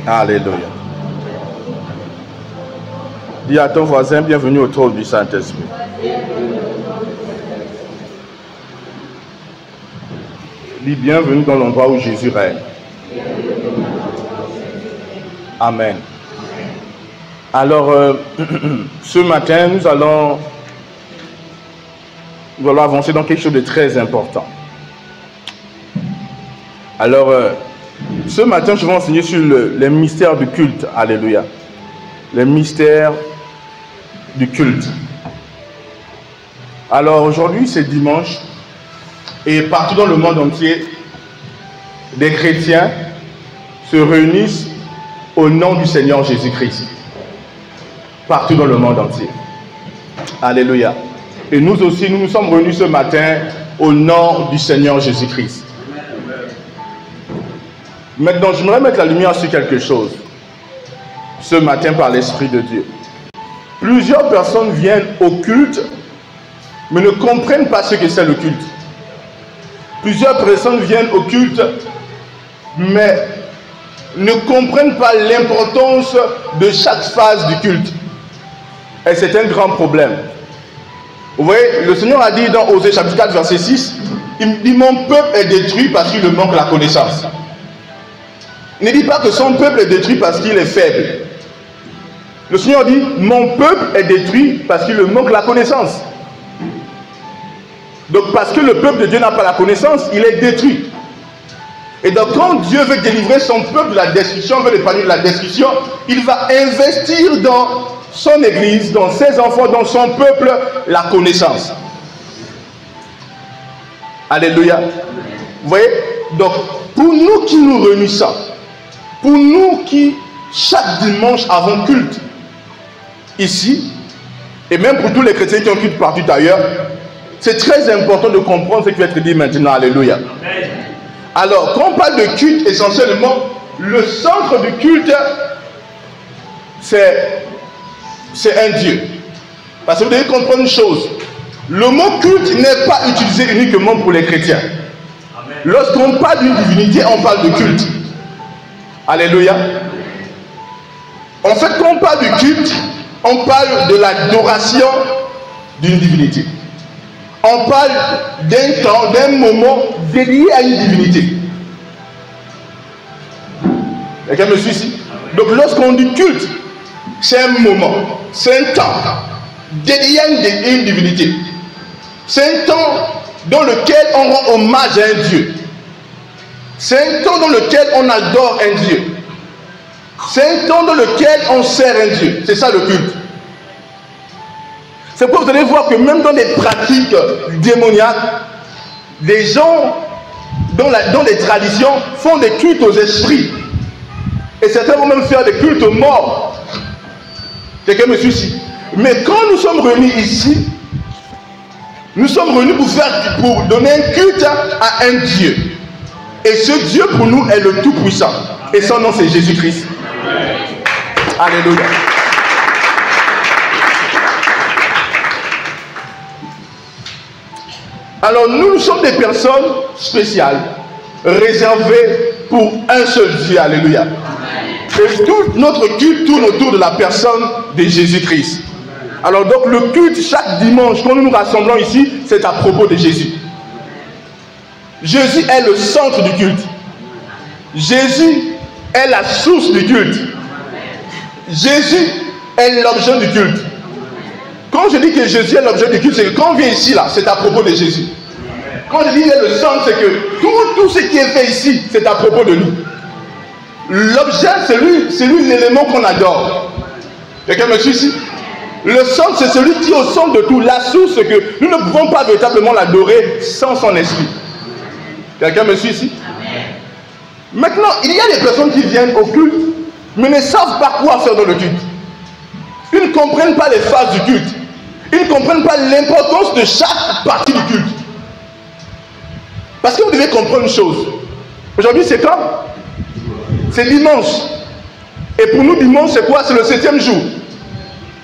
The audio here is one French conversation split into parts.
Alléluia. Dis à ton voisin, bienvenue au trône du Saint-Esprit. Dis bienvenue dans l'endroit où Jésus règne. Amen. Alors, ce matin, nous allons avancer dans quelque chose de très important. Alors, ce matin, je vais enseigner sur les mystères du culte. Alléluia. Les mystères du culte. Alors, aujourd'hui, c'est dimanche. Et partout dans le monde entier, des chrétiens se réunissent au nom du Seigneur Jésus-Christ. Partout dans le monde entier. Alléluia. Et nous aussi, nous nous sommes réunis ce matin au nom du Seigneur Jésus-Christ. Maintenant, j'aimerais mettre la lumière sur quelque chose. Ce matin, par l'Esprit de Dieu. Plusieurs personnes viennent au culte, mais ne comprennent pas ce que c'est le culte. Plusieurs personnes viennent au culte, mais ne comprennent pas l'importance de chaque phase du culte. Et c'est un grand problème. Vous voyez, le Seigneur a dit dans Osée chapitre 4, verset 6, il dit « Mon peuple est détruit parce qu'il manque la connaissance ». Il ne dit pas que son peuple est détruit parce qu'il est faible. Le Seigneur dit « Mon peuple est détruit parce qu'il manque la connaissance ». Donc parce que le peuple de Dieu n'a pas la connaissance, il est détruit. Et donc quand Dieu veut délivrer son peuple de la destruction, veut l'épargner de la destruction, il va investir dans son église, dans ses enfants, dans son peuple, la connaissance. Alléluia. Vous voyez? Donc pour nous qui nous réunissons, pour nous qui chaque dimanche avons culte ici, et même pour tous les chrétiens qui ont culte partout ailleurs, c'est très important de comprendre ce qui va être dit maintenant. Alléluia. Amen. Alors, quand on parle de culte, essentiellement, le centre du culte, c'est un Dieu. Parce que vous devez comprendre une chose. Le mot culte n'est pas utilisé uniquement pour les chrétiens. Lorsqu'on parle d'une divinité, on parle de culte. Alléluia. En fait, quand on parle du culte, on parle de l'adoration d'une divinité. On parle d'un temps, d'un moment dédié à une divinité. Quelqu'un me suit ici? Donc lorsqu'on dit culte, c'est un moment, c'est un temps dédié à une divinité. C'est un temps dans lequel on rend hommage à un Dieu. C'est un temps dans lequel on adore un Dieu. C'est un temps dans lequel on sert un Dieu. C'est ça le culte. C'est pourquoi vous allez voir que même dans les pratiques démoniaques, des gens dans les traditions font des cultes aux esprits. Et certains vont même faire des cultes aux morts. Quelqu'un me suit ici? Mais quand nous sommes réunis ici, nous sommes réunis pour donner un culte à un Dieu. Et ce Dieu pour nous est le Tout-Puissant. Et son nom c'est Jésus-Christ. Alléluia. Alors nous sommes des personnes spéciales, réservées pour un seul Dieu. Alléluia. Et tout notre culte tourne autour de la personne de Jésus-Christ. Alors donc le culte, chaque dimanche, quand nous nous rassemblons ici, c'est à propos de Jésus. Jésus est le centre du culte. Jésus est la source du culte. Jésus est l'objet du culte. Quand je dis que Jésus est l'objet du culte, c'est que quand on vient ici, là, c'est à propos de Jésus. Quand je dis qu'il est le centre, c'est que tout ce qui est fait ici, c'est à propos de lui. L'objet, c'est lui l'élément qu'on adore. Quelqu'un me suit ici? Le centre, c'est celui qui est au centre de tout. La source, c'est que nous ne pouvons pas véritablement l'adorer sans son esprit. Quelqu'un me suit ici? Maintenant, il y a des personnes qui viennent au culte, mais ne savent pas quoi faire dans le culte. Ils ne comprennent pas les phases du culte. Ils ne comprennent pas l'importance de chaque partie du culte. Parce que vous devez comprendre une chose. Aujourd'hui, c'est quand? C'est dimanche. Et pour nous, dimanche, c'est quoi? C'est le 7e jour.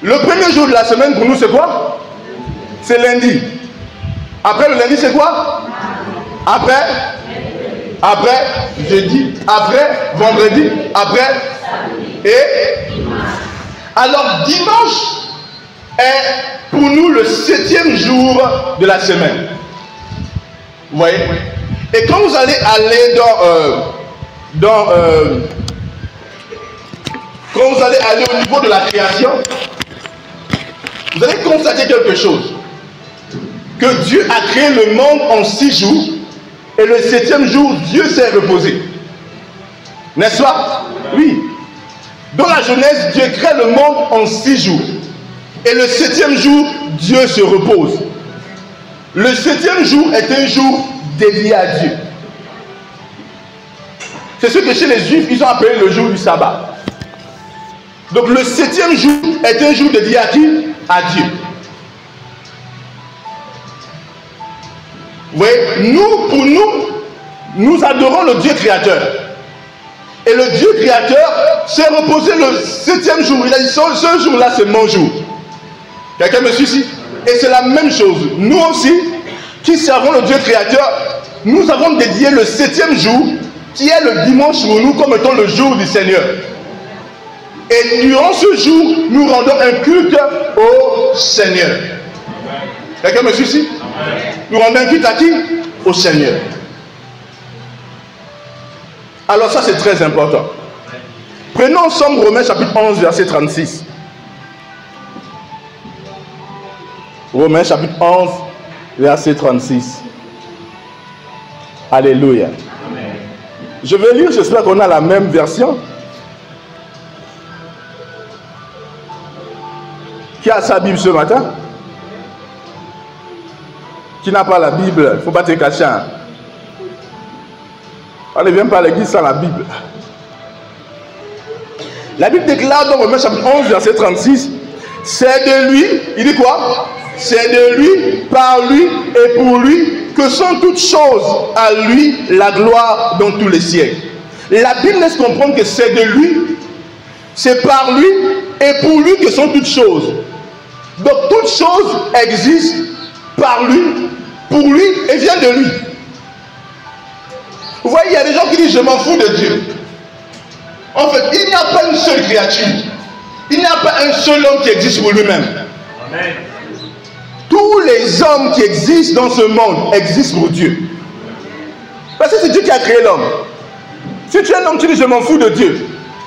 Le premier jour de la semaine, pour nous, c'est quoi? C'est lundi. Après le lundi, c'est quoi? Après jeudi, après vendredi, après et alors dimanche est pour nous le 7e jour de la semaine. Vous voyez? Et quand vous allez aller quand vous allez aller au niveau de la création, vous allez constater quelque chose. Que Dieu a créé le monde en 6 jours et le 7e jour, Dieu s'est reposé. N'est-ce pas? Oui. Dans la Genèse, Dieu crée le monde en 6 jours. Et le 7e jour, Dieu se repose. Le 7e jour est un jour dédié à Dieu. C'est ce que chez les Juifs, ils ont appelé le jour du sabbat. Donc le 7e jour est un jour dédié à qui? À Dieu. Vous voyez, pour nous adorons le Dieu créateur. Et le Dieu créateur s'est reposé le 7e jour. Il a dit, ce jour-là, c'est mon jour. Quelqu'un me suit ici? Et c'est la même chose. Nous aussi, qui servons le Dieu créateur, nous avons dédié le 7e jour, qui est le dimanche pour nous, comme étant le jour du Seigneur. Et durant ce jour, nous rendons un culte au Seigneur. Quelqu'un me suit ici? Nous rendons un culte à qui? Au Seigneur. Alors ça, c'est très important. Prenons ensemble Romains chapitre 11, verset 36. Romains chapitre 11, verset 36. Alléluia. Amen. Je vais lire, j'espère qu'on a la même version. Qui a sa Bible ce matin? Qui n'a pas la Bible? Il ne faut pas te cacher. On ne vient pas à l'église sans la Bible. La Bible déclare dans Romains chapitre 11, verset 36, c'est de lui, il dit quoi? C'est de lui, par lui et pour lui que sont toutes choses. À lui la gloire dans tous les siècles. La Bible laisse comprendre que c'est de lui, c'est par lui et pour lui que sont toutes choses. Donc toutes choses existent par lui, pour lui et viennent de lui. Vous voyez, il y a des gens qui disent je m'en fous de Dieu. En fait, il n'y a pas une seule créature. Il n'y a pas un seul homme qui existe pour lui-même. Amen. Tous les hommes qui existent dans ce monde existent pour Dieu. Parce que c'est Dieu qui a créé l'homme. Si tu es un homme, tu dis je m'en fous de Dieu.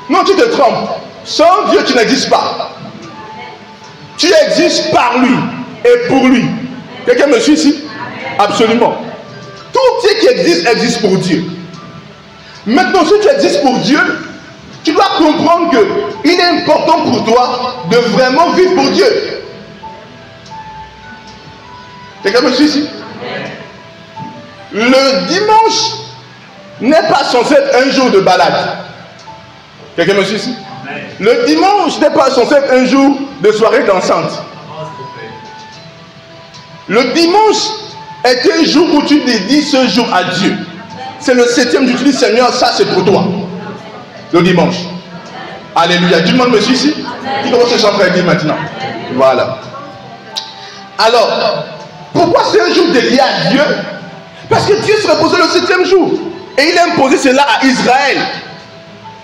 Non, tu te trompes. Sans Dieu, tu n'existes pas. Tu existes par lui et pour lui. Quelqu'un me suit ici? Absolument. Tout ce qui existe, existe pour Dieu. Maintenant, si tu existes pour Dieu, tu dois comprendre qu'il est important pour toi de vraiment vivre pour Dieu. Quelqu'un me suit ici? Le dimanche n'est pas censé être un jour de balade. Quelqu'un me suit ici? Le dimanche n'est pas censé être un jour de soirée dansante. Le dimanche est un jour où tu dédies ce jour à Dieu. C'est le 7e jour. Tu dis Seigneur, ça c'est pour toi. Le dimanche. Alléluia. Tout le monde me suit ici? Qui commence à chanter avec maintenant? Voilà. Alors, pourquoi c'est un jour dédié à Dieu? Parce que Dieu se reposait le 7e jour. Et il a imposé cela à Israël.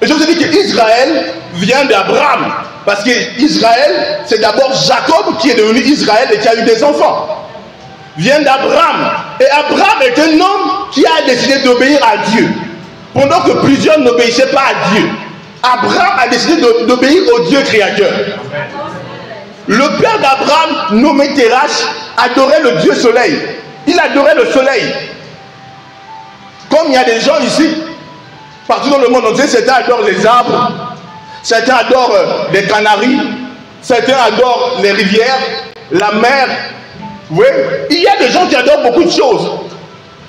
Et je vous ai dit qu'Israël vient d'Abraham. Parce qu'Israël, c'est d'abord Jacob qui est devenu Israël et qui a eu des enfants. Vient d'Abraham. Et Abraham est un homme qui a décidé d'obéir à Dieu. Pendant que plusieurs n'obéissaient pas à Dieu. Abraham a décidé d'obéir au Dieu créateur. Le père d'Abraham, nommé Terach, adorait le Dieu soleil. Il adorait le soleil. Comme il y a des gens ici, partout dans le monde entier, certains adorent les arbres, certains adorent les canaris, certains adorent les rivières, la mer. Oui, il y a des gens qui adorent beaucoup de choses.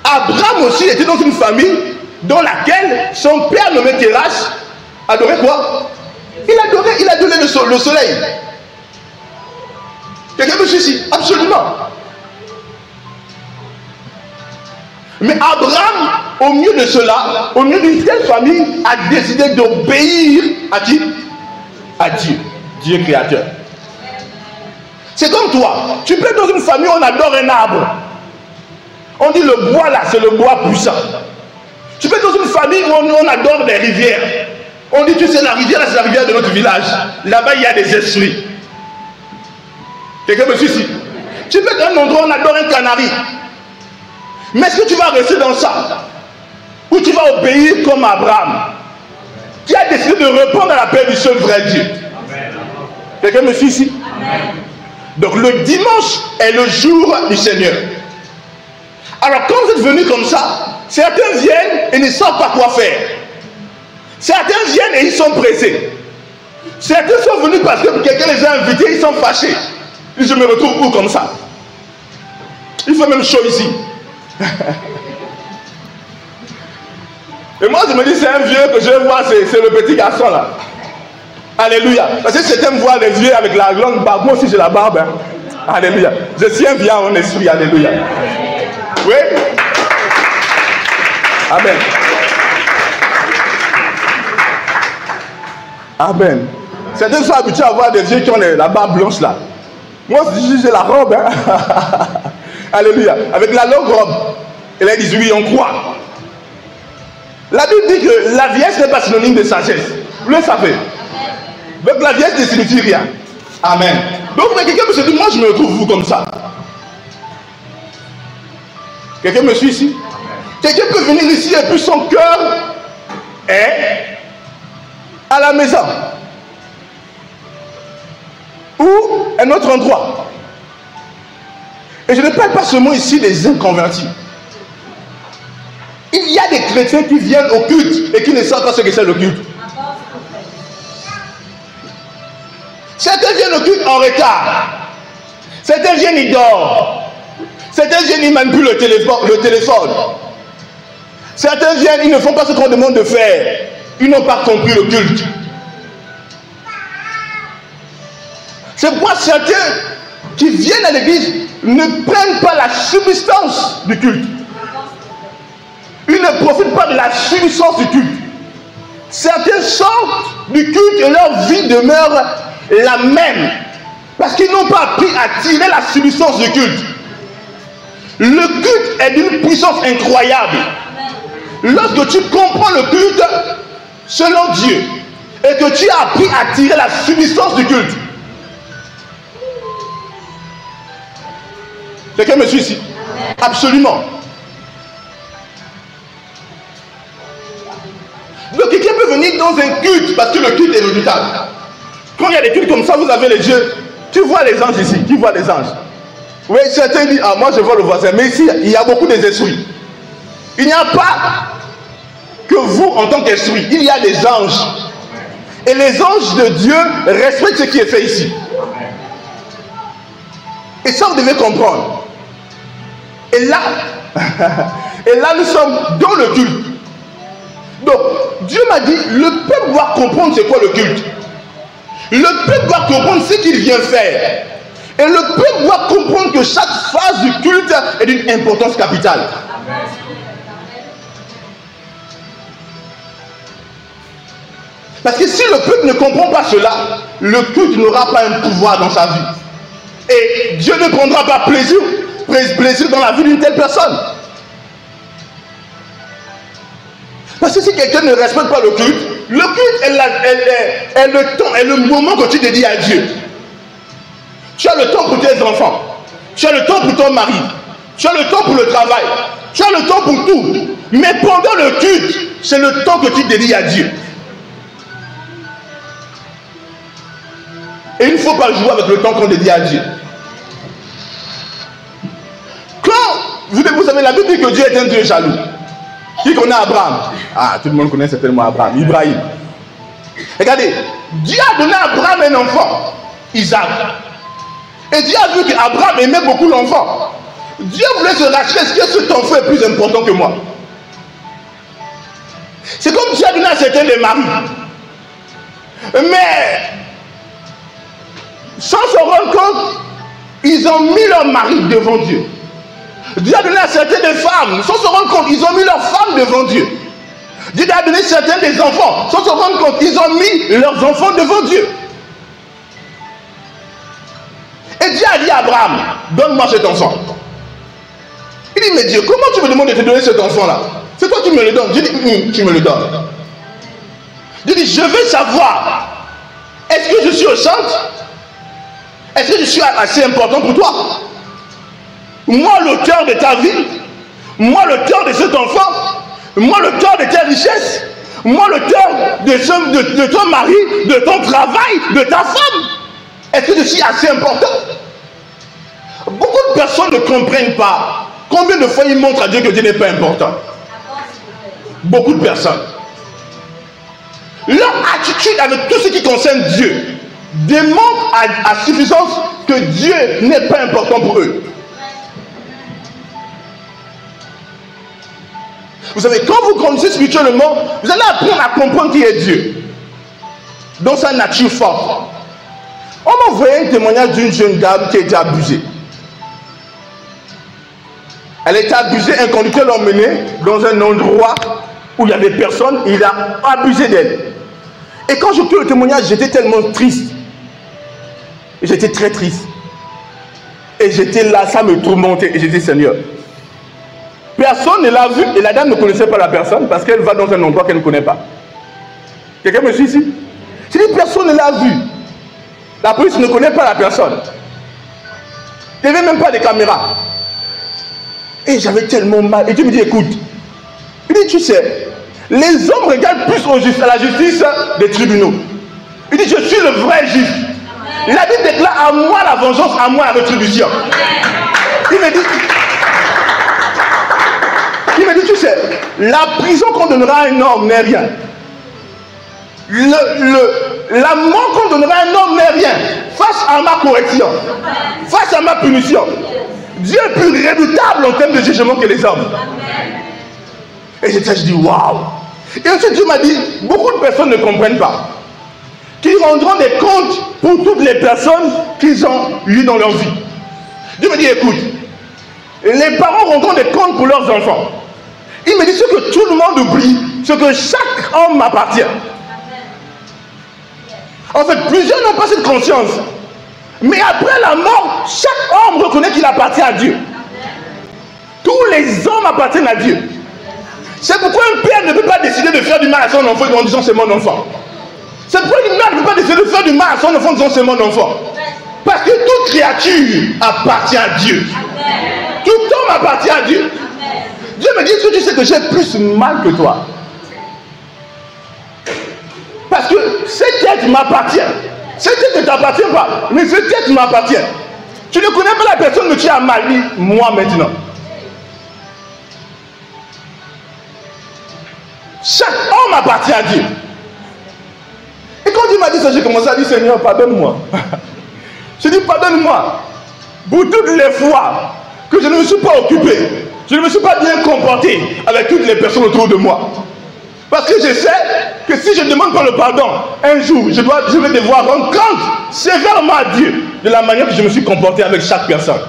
Abraham aussi était dans une famille dans laquelle son père nommé Terach adorait quoi? Il adorait le soleil. Quelqu'un me suit ici? Absolument. Mais Abraham, au milieu de cela, au milieu d'une telle famille, a décidé d'obéir à qui? À Dieu, Dieu créateur. C'est comme toi, tu peux être dans une famille où on adore un arbre. On dit le bois là, c'est le bois puissant. Tu peux être dans une famille où on adore des rivières. On dit, tu sais, la rivière, c'est la rivière de notre village. Là-bas, il y a des esprits. Quelqu'un me suit ici? Tu peux être un endroit où on adore un canari. Mais est-ce que tu vas rester dans ça? Ou tu vas obéir comme Abraham, qui a décidé de répondre à l'appel du seul vrai Dieu? Quelqu'un me suit ici? Amen. Donc le dimanche est le jour du Seigneur. Alors quand vous êtes venus comme ça, certains viennent et ne savent pas quoi faire. Certains viennent et ils sont pressés. Certains sont venus parce que quelqu'un les a invités, ils sont fâchés. Et je me retrouve où comme ça? Il fait même chaud ici. Et moi je me dis, c'est un vieux que je vois, c'est le petit garçon là. Alléluia. Parce que certains me voient les vieux avec la longue barbe. Moi aussi j'ai la barbe. Hein. Alléluia. Je suis un vieux en esprit. Alléluia. Oui. Amen. Amen. Certains sont habitués à voir des vieux qui ont la barbe blanche là. Moi j'ai la robe. Hein. Alléluia. Avec la longue robe. Et là ils disent oui, on croit. La Bible dit que la vieillesse n'est pas synonyme de sagesse. Vous le savez. Donc la vieillesse ne signifie rien. Amen. Donc quelqu'un me dit, moi je me retrouve vous comme ça. Quelqu'un me suit ici? Quelqu'un peut venir ici et puis son cœur est à la maison. Ou un autre endroit. Et je ne parle pas seulement ici des inconvertis. Il y a des chrétiens qui viennent au culte et qui ne savent pas ce que c'est le culte. Certains viennent au culte en retard. Certains viennent, ils dorment. Certains viennent, ils manipulent le téléphone. Certains viennent, ils ne font pas ce qu'on demande de faire. Ils n'ont pas compris le culte. C'est pourquoi certains qui viennent à l'église ne prennent pas la substance du culte. Ils ne profitent pas de la substance du culte. Certains sortent du culte et leur vie demeure la même. Parce qu'ils n'ont pas appris à tirer la substance du culte. Le culte est d'une puissance incroyable. Lorsque tu comprends le culte selon Dieu et que tu as appris à tirer la substance du culte. Quelqu'un me suit ici? Absolument. Donc quelqu'un peut venir dans un culte parce que le culte est redoutable. Quand il y a des cultes comme ça, vous avez les yeux. Tu vois les anges ici. Qui voit les anges? Oui, certains disent, ah moi je vois le voisin. Mais ici, il y a beaucoup des esprits. Il n'y a pas que vous en tant qu'esprit. Il y a des anges. Et les anges de Dieu respectent ce qui est fait ici. Et ça, vous devez comprendre. Et là, nous sommes dans le culte. Donc, Dieu m'a dit, le peuple doit comprendre c'est quoi le culte. Le peuple doit comprendre ce qu'il vient faire. Et le peuple doit comprendre que chaque phase du culte est d'une importance capitale. Parce que si le peuple ne comprend pas cela, le culte n'aura pas un pouvoir dans sa vie. Et Dieu ne prendra pas plaisir dans la vie d'une telle personne. Parce que si quelqu'un ne respecte pas le culte est le temps, est le moment que tu dédies à Dieu. Tu as le temps pour tes enfants. Tu as le temps pour ton mari. Tu as le temps pour le travail. Tu as le temps pour tout. Mais pendant le culte, c'est le temps que tu dédies à Dieu. Et il ne faut pas jouer avec le temps qu'on dédie à Dieu. Quand vous savez, la Bible dit que Dieu est un Dieu jaloux. Qui connaît Abraham? Ah, tout le monde connaît certainement Abraham, Ibrahim. Regardez, Dieu a donné à Abraham un enfant, Isaac. Et Dieu a vu qu'Abraham aimait beaucoup l'enfant. Dieu voulait se racheter. Est-ce que cet enfant est plus important que moi? C'est comme Dieu a donné à certains des maris. Mais, sans se rendre compte, ils ont mis leur mari devant Dieu. Dieu a donné à certaines des femmes, sans se rendre compte, ils ont mis leurs femmes devant Dieu. Dieu a donné certains des enfants, sans se rendre compte, ils ont mis leurs enfants devant Dieu. Et Dieu a dit à Abraham, donne-moi cet enfant. Il dit, mais Dieu, comment tu me demandes de te donner cet enfant-là? C'est toi qui me le donnes. Dieu dit, tu me le donnes. Dieu dit, je veux savoir, est-ce que je suis au centre? Est-ce que je suis assez important pour toi? Moi, l'auteur de ta vie, moi, l'auteur de cet enfant, moi, l'auteur de tes richesses, moi, l'auteur de ton mari, de ton travail, de ta femme. Est-ce que je suis assez important? Beaucoup de personnes ne comprennent pas combien de fois ils montrent à Dieu que Dieu n'est pas important. Beaucoup de personnes. Leur attitude avec tout ce qui concerne Dieu démontre à suffisance que Dieu n'est pas important pour eux. Vous savez, quand vous grandissez spirituellement, vous allez apprendre à comprendre qui est Dieu. Dans sa nature forte. On m'a envoyé un témoignage d'une jeune dame qui a été abusée. Elle a été abusée, un conducteur l'a emmenée dans un endroit où il y avait personne, il a abusé d'elle. Et quand j'ai écouté le témoignage, j'étais tellement triste. J'étais très triste. Et j'étais là, ça me tourmentait. Et j'ai dit, Seigneur, personne ne l'a vu et la dame ne connaissait pas la personne parce qu'elle va dans un endroit qu'elle ne connaît pas. Quelqu'un me suit ici? J'ai dit, personne ne l'a vu. La police ne connaît pas la personne. Il n'y avait même pas de caméra. Et j'avais tellement mal. Et Dieu me dit, écoute, il dit, tu sais, les hommes regardent plus à la justice des tribunaux. Il dit, je suis le vrai juge. La Bible déclare à moi la vengeance, à moi la rétribution. Il me dit, tu sais, la prison qu'on donnera à un homme n'est rien. La mort qu'on donnera à un homme n'est rien. Face à ma correction, face à ma punition, Dieu est plus redoutable en termes de jugement que les hommes. Et je dis, waouh. Et ensuite Dieu m'a dit, beaucoup de personnes ne comprennent pas qu'ils rendront des comptes pour toutes les personnes qu'ils ont eues dans leur vie. Dieu me dit, écoute, les parents rendront des comptes pour leurs enfants. Il me dit, ce que tout le monde oublie, c'est que chaque homme m'appartient. En fait, plusieurs n'ont pas cette conscience. Mais après la mort, chaque homme reconnaît qu'il appartient à Dieu. Tous les hommes appartiennent à Dieu. C'est pourquoi un père ne peut pas décider de faire du mal à son enfant en disant c'est mon enfant. C'est pourquoi une mère ne peut pas décider de faire du mal à son enfant en disant c'est mon enfant. Parce que toute créature appartient à Dieu. Tout homme appartient à Dieu. Dieu me dit, est-ce que tu sais que j'ai plus mal que toi? Parce que cette tête m'appartient. Cette tête ne t'appartient pas, mais cette tête m'appartient. Tu ne connais pas la personne que tu as mal dit, moi maintenant. Chaque homme appartient à Dieu. Et quand Dieu m'a dit ça, j'ai commencé à dire, Seigneur, pardonne-moi. Je dis, pardonne-moi pour toutes les fois que je ne me suis pas occupé, je ne me suis pas bien comporté avec toutes les personnes autour de moi. Parce que je sais que si je ne demande pas le pardon, un jour, je vais devoir rendre compte sévèrement à Dieu de la manière que je me suis comporté avec chaque personne.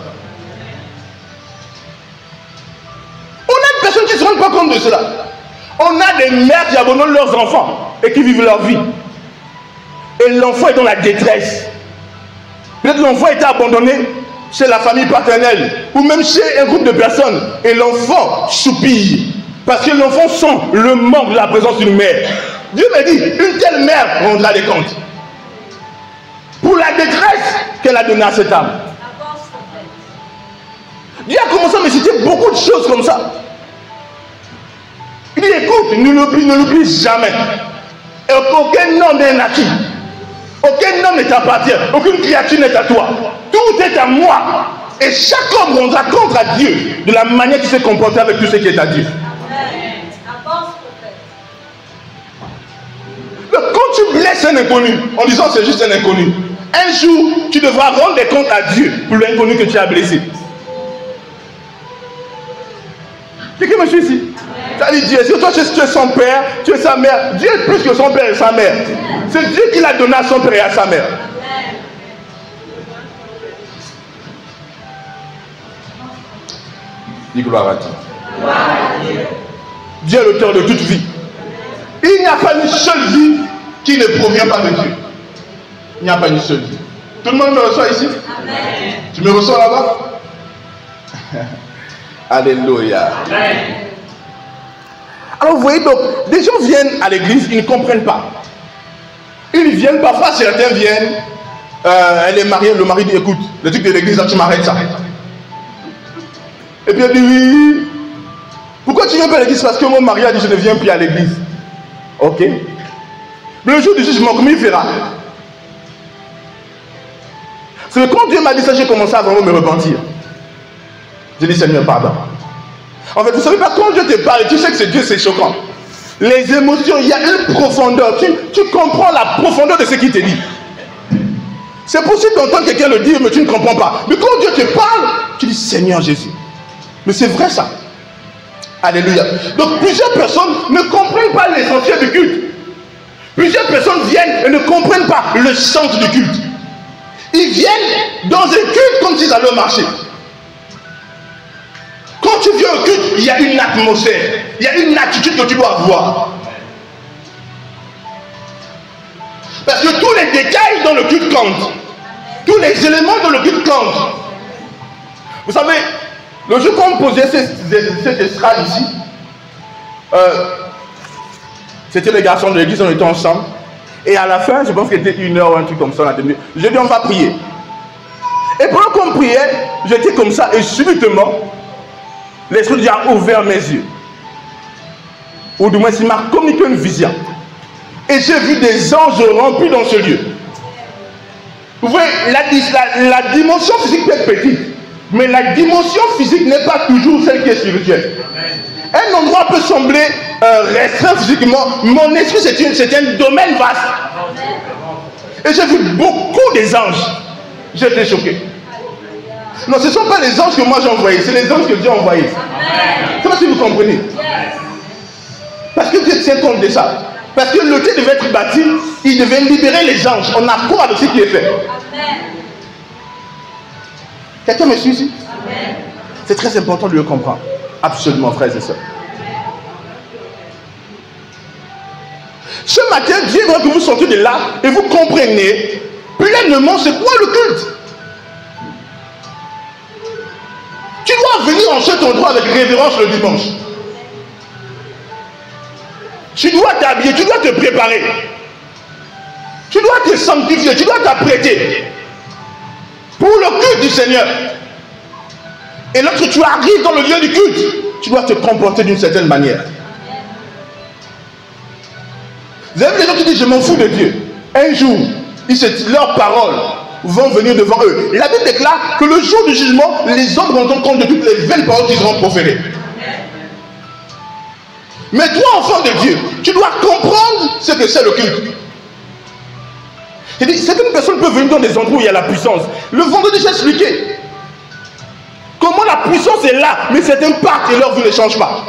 On a des personnes qui ne se rendent pas compte de cela. On a des mères qui abandonnent leurs enfants et qui vivent leur vie. Et l'enfant est dans la détresse. Peut-être l'enfant était abandonné chez la famille paternelle ou même chez un groupe de personnes. Et l'enfant soupire. Parce que l'enfant sent le manque de la présence d'une mère. Dieu me dit, une telle mère rendra des comptes. Pour la détresse qu'elle a donnée à cette âme. Dieu a commencé à me citer beaucoup de choses comme ça. Il dit, écoute, ne l'oublie jamais. Et aucun homme n'est naquit. Aucun homme ne t'appartient. Aucune créature n'est à toi. Tout est à moi. Et chaque homme rendra compte à Dieu de la manière qu'il s'est comporté avec tout ce qui est à Dieu. Donc, quand tu blesses un inconnu en disant c'est juste un inconnu, un jour tu devras rendre des comptes à Dieu pour l'inconnu que tu as blessé. Quelqu'un me suit ici? Ça dit Dieu, si toi tu es son père, tu es sa mère, Dieu est plus que son père et sa mère. C'est Dieu qui l'a donné à son père et à sa mère. Dis gloire à Dieu. Dieu est l'auteur de toute vie. Il n'y a pas une seule vie qui ne provient pas de Dieu. Il n'y a pas une seule vie. Tout le monde me reçoit ici? Amen. Tu me reçois là-bas? Alléluia. Amen. Alors vous voyez, donc, des gens viennent à l'église, ils ne comprennent pas. Ils viennent, parfois certains viennent, elle est mariée, le mari dit écoute, le truc de l'église, là, tu m'arrêtes ça. Et puis elle dit oui. Pourquoi tu viens pas à l'église? Parce que mon mari a dit je ne viens plus à l'église. Ok. Mais le jour du jugement, comment il fera? C'est que quand Dieu m'a dit ça, j'ai commencé à vraiment me repentir. J'ai dit Seigneur, pardon. En fait, vous savez pas, quand Dieu te parle, tu sais que c'est Dieu, c'est choquant. Les émotions, il y a une profondeur. Tu comprends la profondeur de ce qu'il te dit. C'est possible d'entendre quelqu'un le dire, mais tu ne comprends pas. Mais quand Dieu te parle, tu dis Seigneur Jésus. Mais c'est vrai ça. Alléluia. Donc plusieurs personnes ne comprennent pas l'essentiel du culte. Plusieurs personnes viennent et ne comprennent pas le centre du culte. Ils viennent dans un culte comme s'ils allaient marcher. Quand tu viens au culte, il y a une atmosphère, il y a une attitude que tu dois avoir. Parce que tous les détails dans le culte comptent. Tous les éléments dans le culte comptent. Vous savez, le jour qu'on posait cette estrade ici, c'était les garçons de l'église, on était ensemble. Et à la fin, je pense qu'il était 1 heure ou un truc comme ça, on a terminé. J'ai dit on va prier. Et pendant qu'on priait, j'étais comme ça et subitement, l'Esprit de Dieu a ouvert mes yeux. Ou du moins, il m'a communiqué une vision. Et j'ai vu des anges remplis dans ce lieu. Vous voyez, la dimension physique peut être petite, mais la dimension physique n'est pas toujours celle qui est spirituelle. Un endroit peut sembler restreint physiquement. Mon esprit, c'est un domaine vaste. Et j'ai vu beaucoup des anges. J'ai été choqué. Non, ce ne sont pas les anges que moi j'ai envoyés, c'est les anges que Dieu a envoyés. Je ne sais pas si vous comprenez. Parce que Dieu tient compte de ça. Parce que le thé devait être bâti, il devait libérer les anges en accord avec ce qui est fait. Quelqu'un me suit ici? C'est très important de le comprendre. Absolument, frères et sœurs. Ce matin, Dieu veut que vous sortez de là et vous compreniez pleinement c'est quoi le culte. Tu dois venir en cet endroit avec révérence le dimanche. Tu dois t'habiller, tu dois te préparer. Tu dois te sanctifier, tu dois t'apprêter pour le culte du Seigneur. Et lorsque tu arrives dans le lieu du culte, tu dois te comporter d'une certaine manière. Vous avez vu les gens qui disent je m'en fous de Dieu. Un jour, leurs paroles vont venir devant eux. Et la Bible déclare que le jour du jugement, les hommes rendront compte de toutes les vaines paroles qu'ils auront proférées. Mais toi, enfant de Dieu, tu dois comprendre ce que c'est le culte. Certaines personnes peuvent venir dans des endroits où il y a la puissance. Le vendredi, j'ai expliqué comment la puissance est là, mais certains partent et leur vie ne change pas.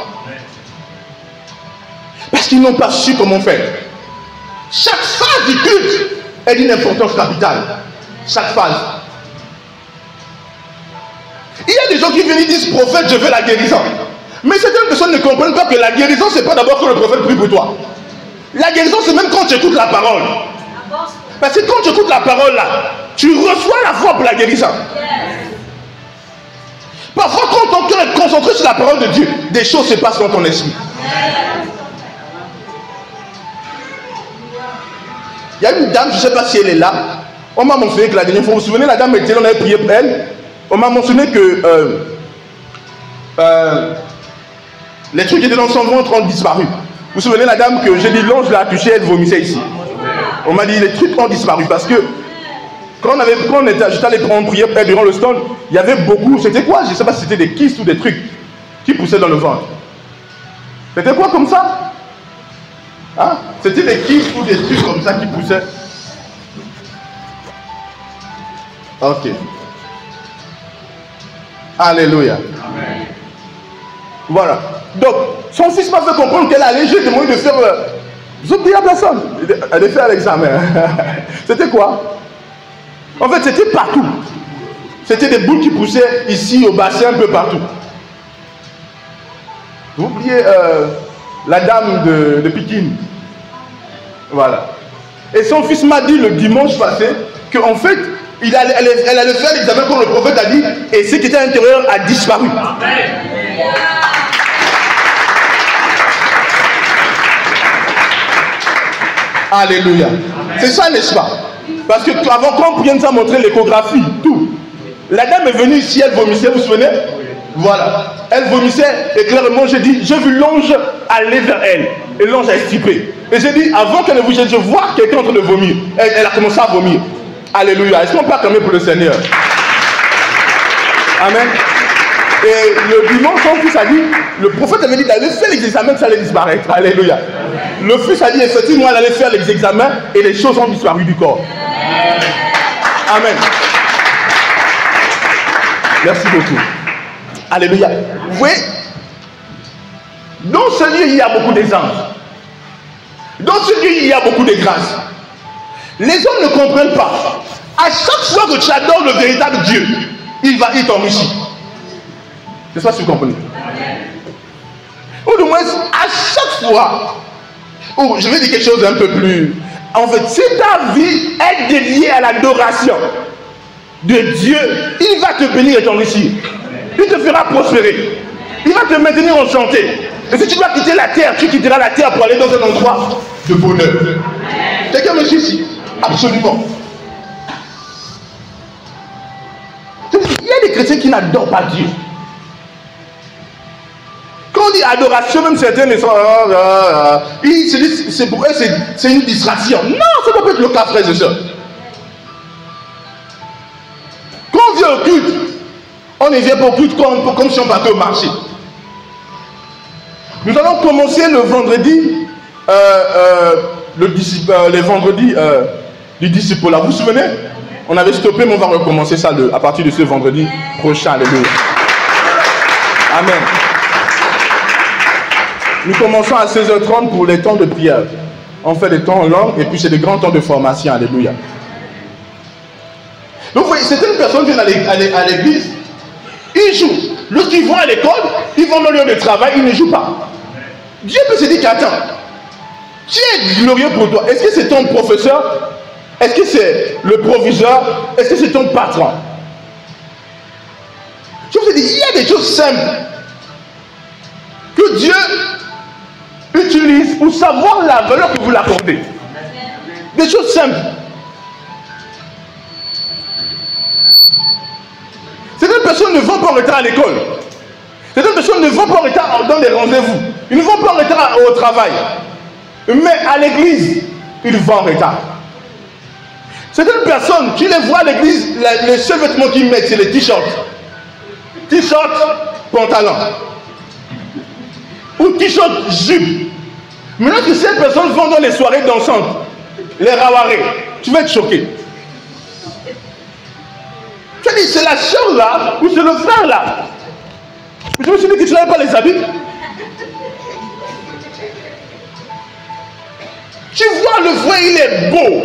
Parce qu'ils n'ont pas su comment faire. Chaque phase du culte est d'une importance capitale. Chaque phase. Il y a des gens qui viennent et disent prophète, je veux la guérison. Mais certaines personnes ne comprennent pas que la guérison, c'est pas d'abord que le prophète prie pour toi. La guérison, c'est même quand tu écoutes la parole. Parce que quand tu écoutes la parole là, tu reçois la foi pour la guérison. Parfois, quand ton cœur est concentré sur la parole de Dieu, des choses se passent dans ton esprit. Il y a une dame, je ne sais pas si elle est là. On m'a mentionné que la dernière fois, vous vous souvenez, la dame était là, on avait prié pour elle. On m'a mentionné que les trucs qui étaient dans son ventre ont disparu. Vous vous souvenez la dame que j'ai dit l'ange l'a touchée, elle vomissait ici. On m'a dit les trucs ont disparu parce que quand j'étais allé prendre prière pour elle durant le stand, il y avait beaucoup, c'était quoi? Je ne sais pas si c'était des kystes ou des trucs qui poussaient dans le ventre. C'était quoi comme ça? Hein? C'était des kystes ou des trucs comme ça qui poussaient. Ok. Alléluia. Amen. Voilà. Donc, son fils m'a fait comprendre qu'elle allait, j'ai demandé de faire... Vous oubliez la personne. Elle a fait l'examen. C'était quoi? En fait, c'était partout. C'était des boules qui poussaient ici, au bassin, un peu partout. Vous oubliez la dame de Pékin. Voilà. Et son fils m'a dit le dimanche passé qu'en fait, elle allait faire l'examen comme le prophète a dit, et ce qui était à l'intérieur a disparu. Amen. Alléluia. C'est ça, n'est-ce pas? Parce que avant qu'on vienne ça montrer l'échographie, tout. La dame est venue ici, elle vomissait, vous vous souvenez? Voilà. Elle vomissait et clairement, j'ai dit, j'ai vu l'ange aller vers elle. Et l'ange a estipé. Et j'ai dit, avant qu'elle ne bouge, je vois quelqu'un en train de vomir. Elle a commencé à vomir. Alléluia. Est-ce qu'on peut acclamer pour le Seigneur? Amen. Et le dimanche, son fils a dit, le prophète avait dit d'aller faire les examens, que ça allait disparaître. Alléluia. Le fils a dit, effectivement, elle allait faire les examens et les choses ont disparu du corps. Amen. Merci beaucoup. Alléluia. Vous voyez, dans ce lieu, il y a beaucoup d'exemples. Dans ce lieu, il y a beaucoup de grâce. Les hommes ne comprennent pas. À chaque fois que tu adores le véritable Dieu, il t'enrichit. C'est ça, si vous comprenez. Ou du moins, à chaque fois, je vais dire quelque chose d'un peu plus. En fait, si ta vie est dédiée à l'adoration de Dieu, il va te bénir et t'enrichir. Il te fera prospérer. Il va te maintenir en santé. Et si tu dois quitter la terre, tu quitteras la terre pour aller dans un endroit de bonheur. Quelqu'un me suit ici? Absolument. Il y a des chrétiens qui n'adorent pas Dieu. Quand on dit adoration, même certains ne sont... ils se disent, c'est pour eux, c'est une distraction. Non, ça ne peut pas être le cas, frères et sœurs. Quand on vient au culte, on ne vient pas au culte comme si on partait au marché. Nous allons commencer le vendredi, les vendredis du disciple-là. Vous vous souvenez? On avait stoppé, mais on va recommencer ça à partir de ce vendredi prochain. Alléluia. Amen. Nous commençons à 16h30 pour les temps de prière. On fait des temps longs et puis c'est des grands temps de formation. Alléluia. Donc vous voyez, certaines personnes viennent à l'église, ils jouent. Lorsqu'ils vont à l'école, ils vont dans le lieu de travail, ils ne jouent pas. Dieu peut se dire qu'attends, tu es glorieux pour toi. Est-ce que c'est ton professeur? Est-ce que c'est le proviseur? Est-ce que c'est ton patron? Je vous ai dit, il y a des choses simples que Dieu utilise pour savoir la valeur que vous l'accordez. Des choses simples. Certaines personnes ne vont pas en retard à l'école. Certaines personnes ne vont pas en retard dans des rendez-vous. Ils ne vont pas en retard au travail. Mais à l'église, ils vont en retard. Certaines personnes, tu les vois à l'église, les seuls vêtements qu'ils mettent, c'est les t-shirts. T-shirt, pantalon. Ou t-shirt, jupe. Maintenant que ces personnes vont dans les soirées dansantes, les rawarés, tu vas être choqué. Tu as dit, c'est la soeur là, ou c'est le frère là. Je me suis dit que tu n'avais pas les habits. Tu vois le frère, il est beau,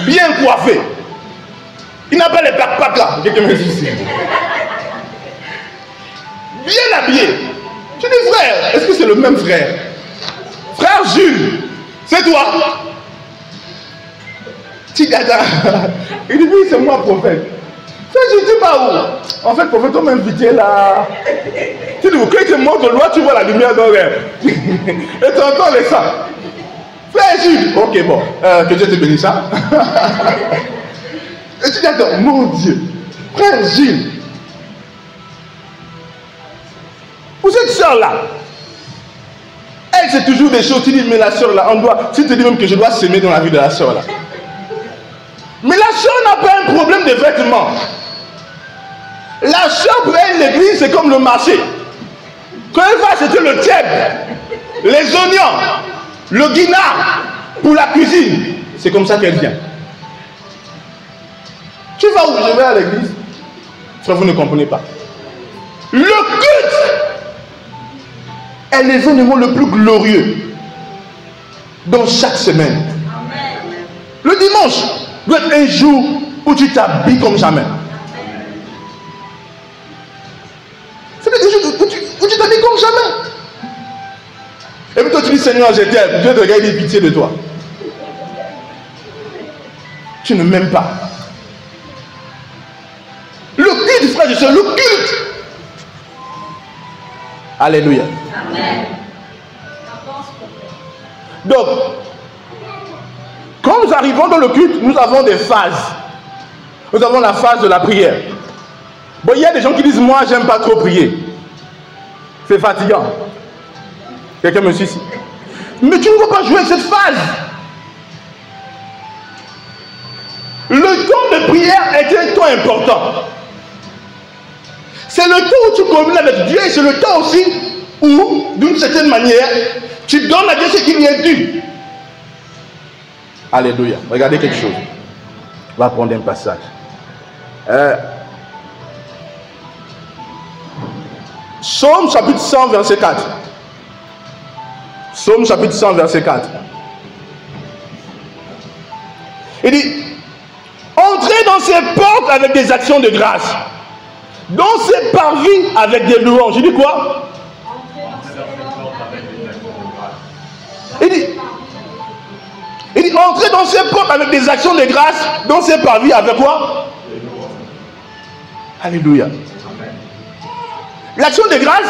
bien coiffé. Il n'a pas les backpacks là. Quelqu'un me dit ici. Bien habillé. Tu dis frère, est-ce que c'est le même frère? Frère Jules, c'est toi. Tu dis, il dit oui, c'est moi prophète. Je ne dis pas où. En fait, prophète, on m'a invité là. Tu dis, quand il te montre loin, tu vois la lumière dans l'air. Et tu entends les sangs. Frère Jules, ok, bon, que Dieu te bénisse. Hein? Et tu dis, attends, mon Dieu, frère Jules, vous êtes soeur là. Elle, c'est toujours des choses. Tu dis, mais la soeur là, on doit. Tu te dis même que je dois s'aimer dans la vie de la soeur là. Mais la soeur n'a pas un problème de vêtements. La soeur pour elle, l'église, c'est comme le marché. Quand elle va acheter le tiède, les oignons, le guinard pour la cuisine, c'est comme ça qu'elle vient. Tu vas où? Je vais à l'église. Frère, vous ne comprenez pas. Le culte est l'événement le plus glorieux dans chaque semaine. Le dimanche doit être un jour où tu t'habilles comme jamais. C'est des jours où tu t'habilles comme jamais. Et puis toi tu dis Seigneur, je t'aime. Dieu te regarde et pitié de toi. Tu ne m'aimes pas. Le culte, frère, c'est le culte. Alléluia. Amen. Donc, quand nous arrivons dans le culte, nous avons des phases. Nous avons la phase de la prière. Bon, il y a des gens qui disent, moi, j'aime pas trop prier. C'est fatigant. Quelqu'un me suit ici. Mais tu ne peux pas jouer cette phase. Le temps de prière est un temps important. C'est le temps où tu communies avec Dieu et c'est le temps aussi où, d'une certaine manière, tu donnes à Dieu ce qui lui est dû. Alléluia. Regardez quelque chose. On va prendre un passage. Psaume chapitre 100, verset 4. Psaume chapitre 100, verset 4. Il dit, entrez dans ses portes avec des actions de grâce, dans ses parvis avec des louanges. Il dit quoi? Il dit, entrez dans ses portes avec des actions de grâce, dans ses parvis avec quoi? Alléluia. L'action de grâce,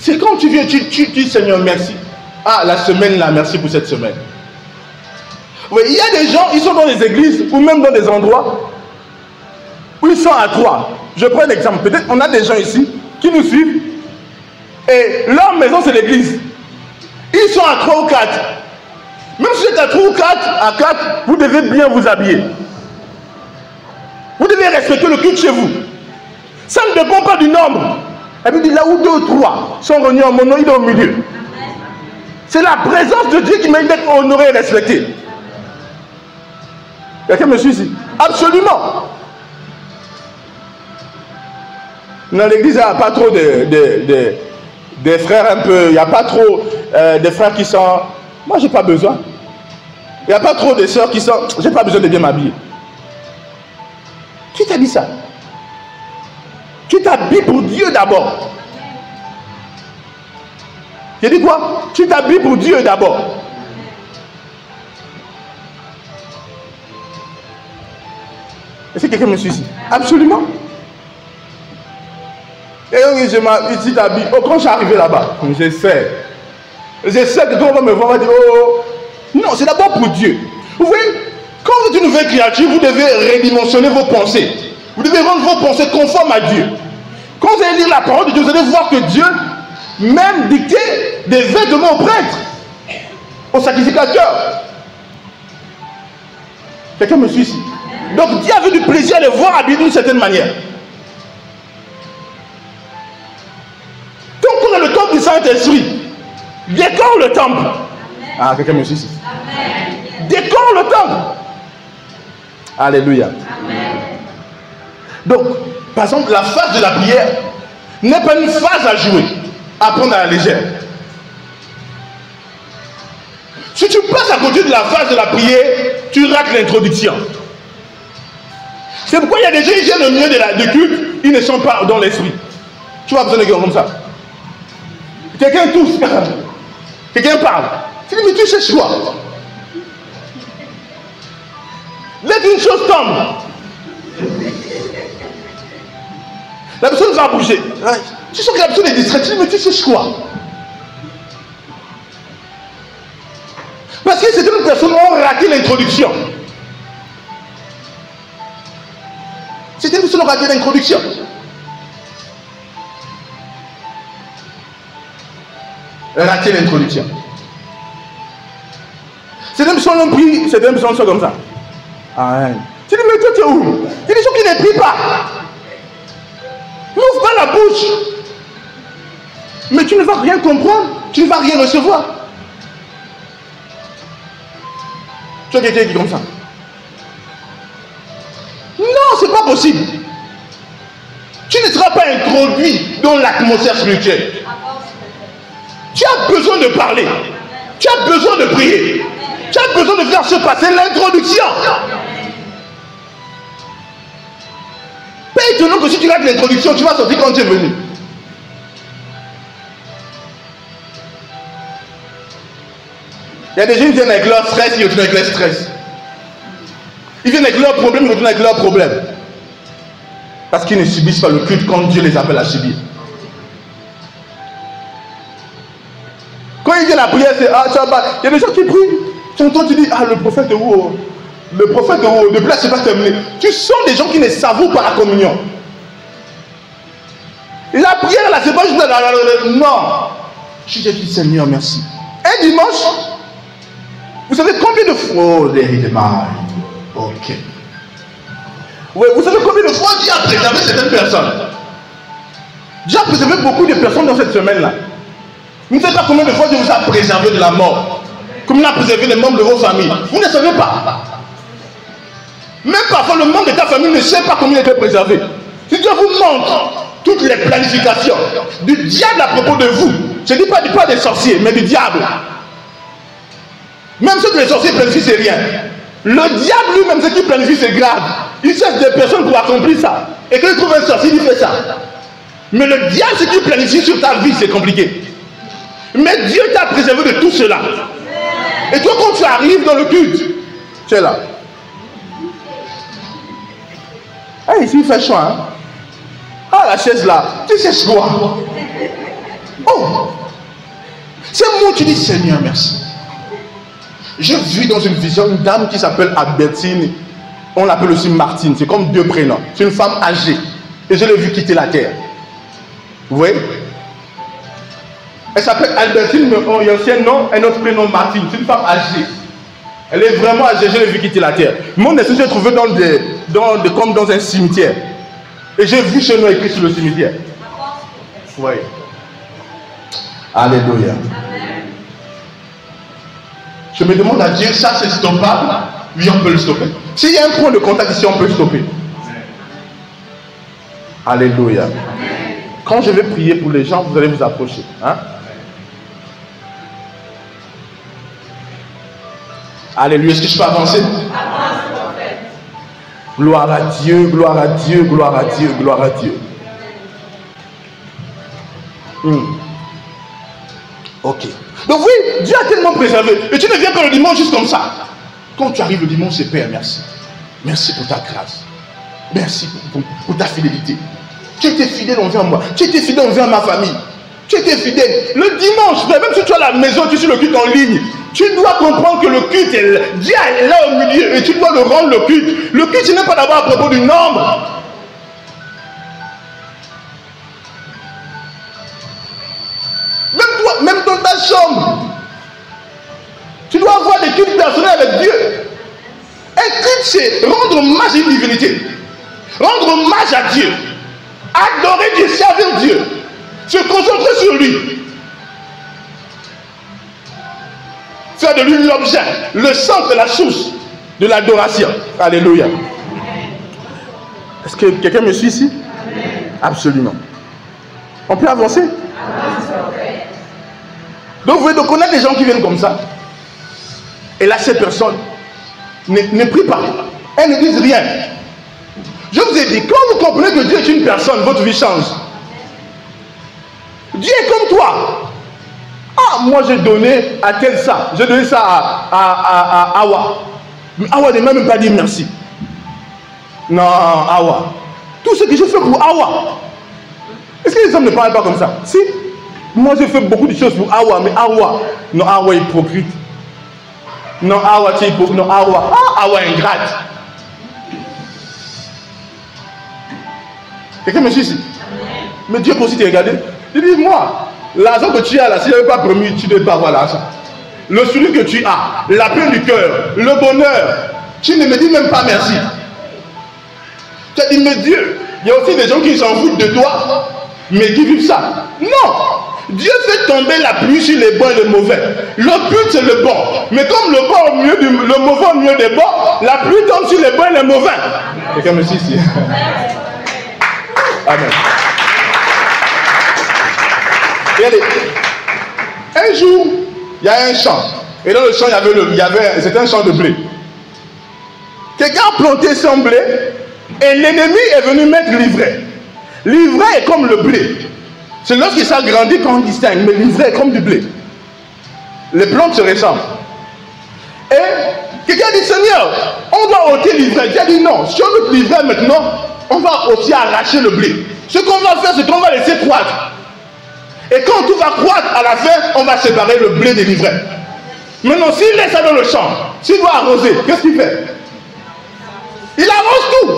c'est quand tu viens, tu dis Seigneur, merci. Ah, la semaine là, merci pour cette semaine. Oui, il y a des gens, ils sont dans les églises ou même dans des endroits où ils sont à trois. Je prends un exemple. Peut-être on a des gens ici qui nous suivent et leur maison c'est l'église. Ils sont à 3 ou 4. Même si vous êtes à 3 ou 4, à 4, vous devez bien vous habiller. Vous devez respecter le culte chez vous. Ça ne dépend pas du nombre. Et puis là où 2 ou 3 sont réunis en mon nom, il est au milieu. C'est la présence de Dieu qui mérite d'être honorée et respectée. Quelqu'un me suit ici? Absolument. Dans l'église, il n'y a pas trop des frères un peu, il n'y a pas trop des frères qui sont, moi j'ai pas besoin. Il n'y a pas trop de sœurs qui sont, j'ai pas besoin de bien m'habiller. Qui t'a dit ça? Tu t'habilles pour Dieu d'abord. J'ai dit quoi? Tu t'habilles pour Dieu d'abord. Est-ce que quelqu'un me suit ici? Absolument. Et donc, tu t'habilles. Oh, quand je suis arrivé là-bas, je sais que quand on va me voir, on va dire, oh, non, c'est d'abord pour Dieu. Vous voyez, quand vous êtes une nouvelle créature, vous devez redimensionner vos pensées. Vous devez rendre vos pensées conformes à Dieu. Quand vous allez lire la parole de Dieu, vous allez voir que Dieu même dictait des vêtements aux prêtres, aux sacrificateurs. Quelqu'un me suit ici? Donc Dieu avait du plaisir à les voir habillés d'une certaine manière. Donc on a le temple du Saint-Esprit. Décore le temple. Ah, quelqu'un me suit ici? Décore le temple. Alléluia. Amen. Donc, par exemple, la phase de la prière n'est pas une phase à jouer, à prendre à la légère. Si tu passes à côté de la phase de la prière, tu rates l'introduction. C'est pourquoi il y a des gens qui viennent au milieu de culte, ils ne sont pas dans l'esprit. Tu vois besoin de quelqu'un comme ça. Quelqu'un tousse, quelqu'un parle. Tu dis, mais tu sais quoi? Dès qu'une chose tombe, la personne va bouger. Tu sens que la personne est distraite. Tu dis, mais tu sais quoi? Parce que certaines personnes ont raté l'introduction. Certaines personnes ont raté l'introduction. Raté l'introduction. Certaines personnes ont pris, certaines personnes sont comme ça. Ah, tu dis, mais toi tu es où? Il y a des gens qui ne prient pas. N'ouvre pas la bouche. Mais tu ne vas rien comprendre. Tu ne vas rien recevoir. Tu as quelqu'un qui est comme ça. Non, c'est pas possible. Tu ne seras pas introduit dans l'atmosphère spirituelle. Tu as besoin de parler. Tu as besoin de prier. Tu as besoin de faire se passer l'introduction. Pas étonnant que si tu rates l'introduction, tu vas sortir quand tu es venu. Il y a des gens qui viennent avec leur stress, ils retournent avec leur stress. Ils viennent avec leurs problèmes, ils retournent avec leurs problèmes. Parce qu'ils ne subissent pas le culte quand Dieu les appelle à subir. Quand ils viennent à la prière, c'est ah, ça va. Il y a des gens qui prient. Tu entends, tu dis, ah, le prophète de place, c'est pas terminé. Tu sens des gens qui ne savourent pas la communion. La prière, là, c'est pas juste non. Je dis, Seigneur, merci. Un dimanche, vous savez combien de fois, ok. Ouais, vous savez combien de fois Dieu a préservé certaines personnes? Dieu a préservé beaucoup de personnes dans cette semaine-là. Vous ne savez pas combien de fois Dieu vous a préservé de la mort. Combien il a préservé les membres de vos familles. Vous ne savez pas. Même parfois, le membre de ta famille ne sait pas combien il a été préservé. Si Dieu vous montre toutes les planifications du diable à propos de vous, je ne dis pas des sorciers, mais du diable. Même ceux que les sorciers planifient, c'est rien. Le diable lui-même, ce qu'il planifie, c'est grave. Il cherche des personnes pour accomplir ça. Et quand il trouve un sorcier, il fait ça. Mais le diable, ce qu'il planifie sur ta vie, c'est compliqué. Mais Dieu t'a préservé de tout cela. Et toi, quand tu arrives dans le culte, tu es là. Ah, ici, il fait chaud, hein? Ah, la chaise là, tu sais quoi? Oh! C'est moi qui dis, Seigneur, merci. Je vis dans une vision une dame qui s'appelle Albertine. On l'appelle aussi Martine. C'est comme deux prénoms. C'est une femme âgée. Et je l'ai vue quitter la terre. Vous voyez? Elle s'appelle Albertine, mais il y a aussi un autre prénom Martine. C'est une femme âgée. Elle est vraiment âgée. Je l'ai vue quitter la terre. Mon esprit s'est trouvé comme dans un cimetière. Et j'ai vu chez nous écrit sur le cimetière. Vous voyez? Alléluia. Je me demande à Dieu, ça c'est stoppable? Oui, on peut le stopper. S'il y a un point de contact ici, on peut le stopper. Alléluia. Quand je vais prier pour les gens, vous allez vous approcher. Hein? Alléluia. Est-ce que je peux avancer? Gloire à Dieu, gloire à Dieu, gloire à Dieu, gloire à Dieu. Ok. Donc oui, Dieu a tellement préservé. Et tu ne viens pas le dimanche juste comme ça. Quand tu arrives le dimanche, c'est Père, merci. Merci pour ta grâce. Merci pour ta fidélité. Tu étais fidèle envers moi. Tu étais fidèle envers ma famille. Tu étais fidèle. Le dimanche, même si tu es à la maison, tu suis le culte en ligne, tu dois comprendre que le culte, Dieu est là au milieu et tu dois le rendre le culte. Le culte, ce n'est pas d'abord à propos du nombre. Même dans ta chambre, tu dois avoir des cultes personnels avec Dieu. Un culte, c'est rendre hommage à une divinité. Rendre hommage à Dieu. Adorer Dieu, servir Dieu. Se concentrer sur lui. Faire de lui l'objet, le centre et la source de l'adoration. Alléluia. Est-ce que quelqu'un me suit ici? Absolument. On peut avancer? Donc vous voyez, donc on a des gens qui viennent comme ça. Et là, ces personnes ne prient pas. Elles ne disent rien. Je vous ai dit, quand vous comprenez que Dieu est une personne, votre vie change. Dieu est comme toi. Ah, moi j'ai donné à tel ça. J'ai donné ça à Awa. Mais Awa ne m'a même pas dit merci. Non, Awa. Tout ce que j'ai fait pour Awa. Est-ce que les hommes ne parlent pas comme ça? Si. Moi j'ai fait beaucoup de choses pour Awa, mais Awa. Non, Awa est hypocrite. Non, Awa, tu es hypocrite. Non, Awa. Ah, Awa est ingrate. Quelqu'un me suit ici? Mais Dieu peut aussi te regarder. Il dit, moi, l'argent que tu as là, si je n'avais pas promis, tu ne devais pas avoir l'argent. Le sourire que tu as, la paix du cœur, le bonheur, tu ne me dis même pas merci. Tu as dit, mais Dieu, il y a aussi des gens qui s'en foutent de toi, mais qui vivent ça. Non! Dieu fait tomber la pluie sur les bons et les mauvais. Le but c'est le bon. Mais comme le bon au mieux le mauvais au mieux des bons, la pluie tombe sur les bons et les mauvais. Quelqu'un me suit ici? Amen. Regardez, un jour, il y a un champ. Et dans le champ, c'était un champ de blé. Quelqu'un a planté son blé et l'ennemi est venu mettre l'ivraie. L'ivraie est comme le blé. C'est lorsqu'il s'agrandit qu'on distingue, mais l'ivraie est comme du blé. Les plantes se ressemblent. Et quelqu'un dit, Seigneur, on doit ôter l'ivraie. Dieu a dit non, si on ôte l'ivraie maintenant, on va aussi arracher le blé. Ce qu'on va faire, c'est qu'on va laisser croître. Et quand tout va croître, à la fin, on va séparer le blé de l'ivraie. Maintenant, s'il laisse ça dans le champ, s'il doit arroser, qu'est-ce qu'il fait? Il arrose tout.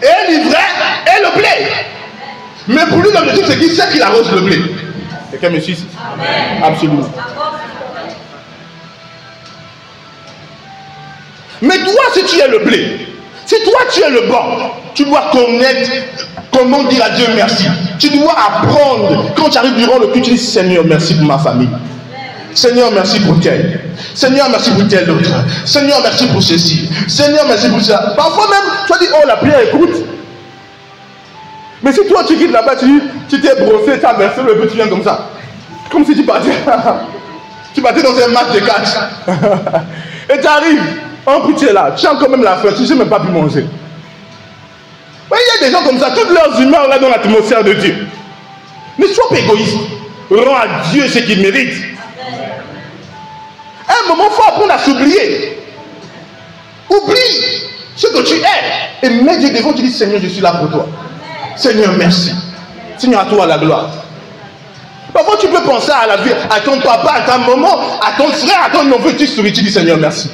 Et l'ivraie et le blé. Mais pour lui, l'objectif, c'est qu'il sait qu'il arrose le blé. Quelqu'un me suit? Absolument. Mais toi, si tu es le blé, si toi tu es le bon, tu dois connaître comment dire à Dieu merci. Tu dois apprendre. Quand tu arrives durant le culte, tu dis Seigneur, merci pour ma famille. Seigneur, merci pour tel. Seigneur, merci pour tel autre. Seigneur, merci pour ceci. Seigneur, merci pour ça. Parfois même, tu vas dire, oh, la prière écoute. Mais si toi tu quittes là-bas, tu t'es brossé, tu as versé le but, tu viens comme ça. Comme si tu partais. Tu partais dans un match de catch. Et tu arrives. En plus, tu es là, tu as quand même la faim, tu ne sais même pas pu manger. Il y a des gens comme ça, toutes leurs humeurs là dans l'atmosphère de Dieu. Ne sois pas égoïste. Rends à Dieu ce qu'il mérite. À un moment, il faut apprendre à s'oublier. Oublie ce que tu es. Et mets Dieu devant, tu dis Seigneur, je suis là pour toi. Seigneur, merci. Seigneur, à toi la gloire. Parfois, tu peux penser à la vie, à ton papa, à ta maman, à ton frère, à ton neveu, tu souris, tu dis Seigneur, merci.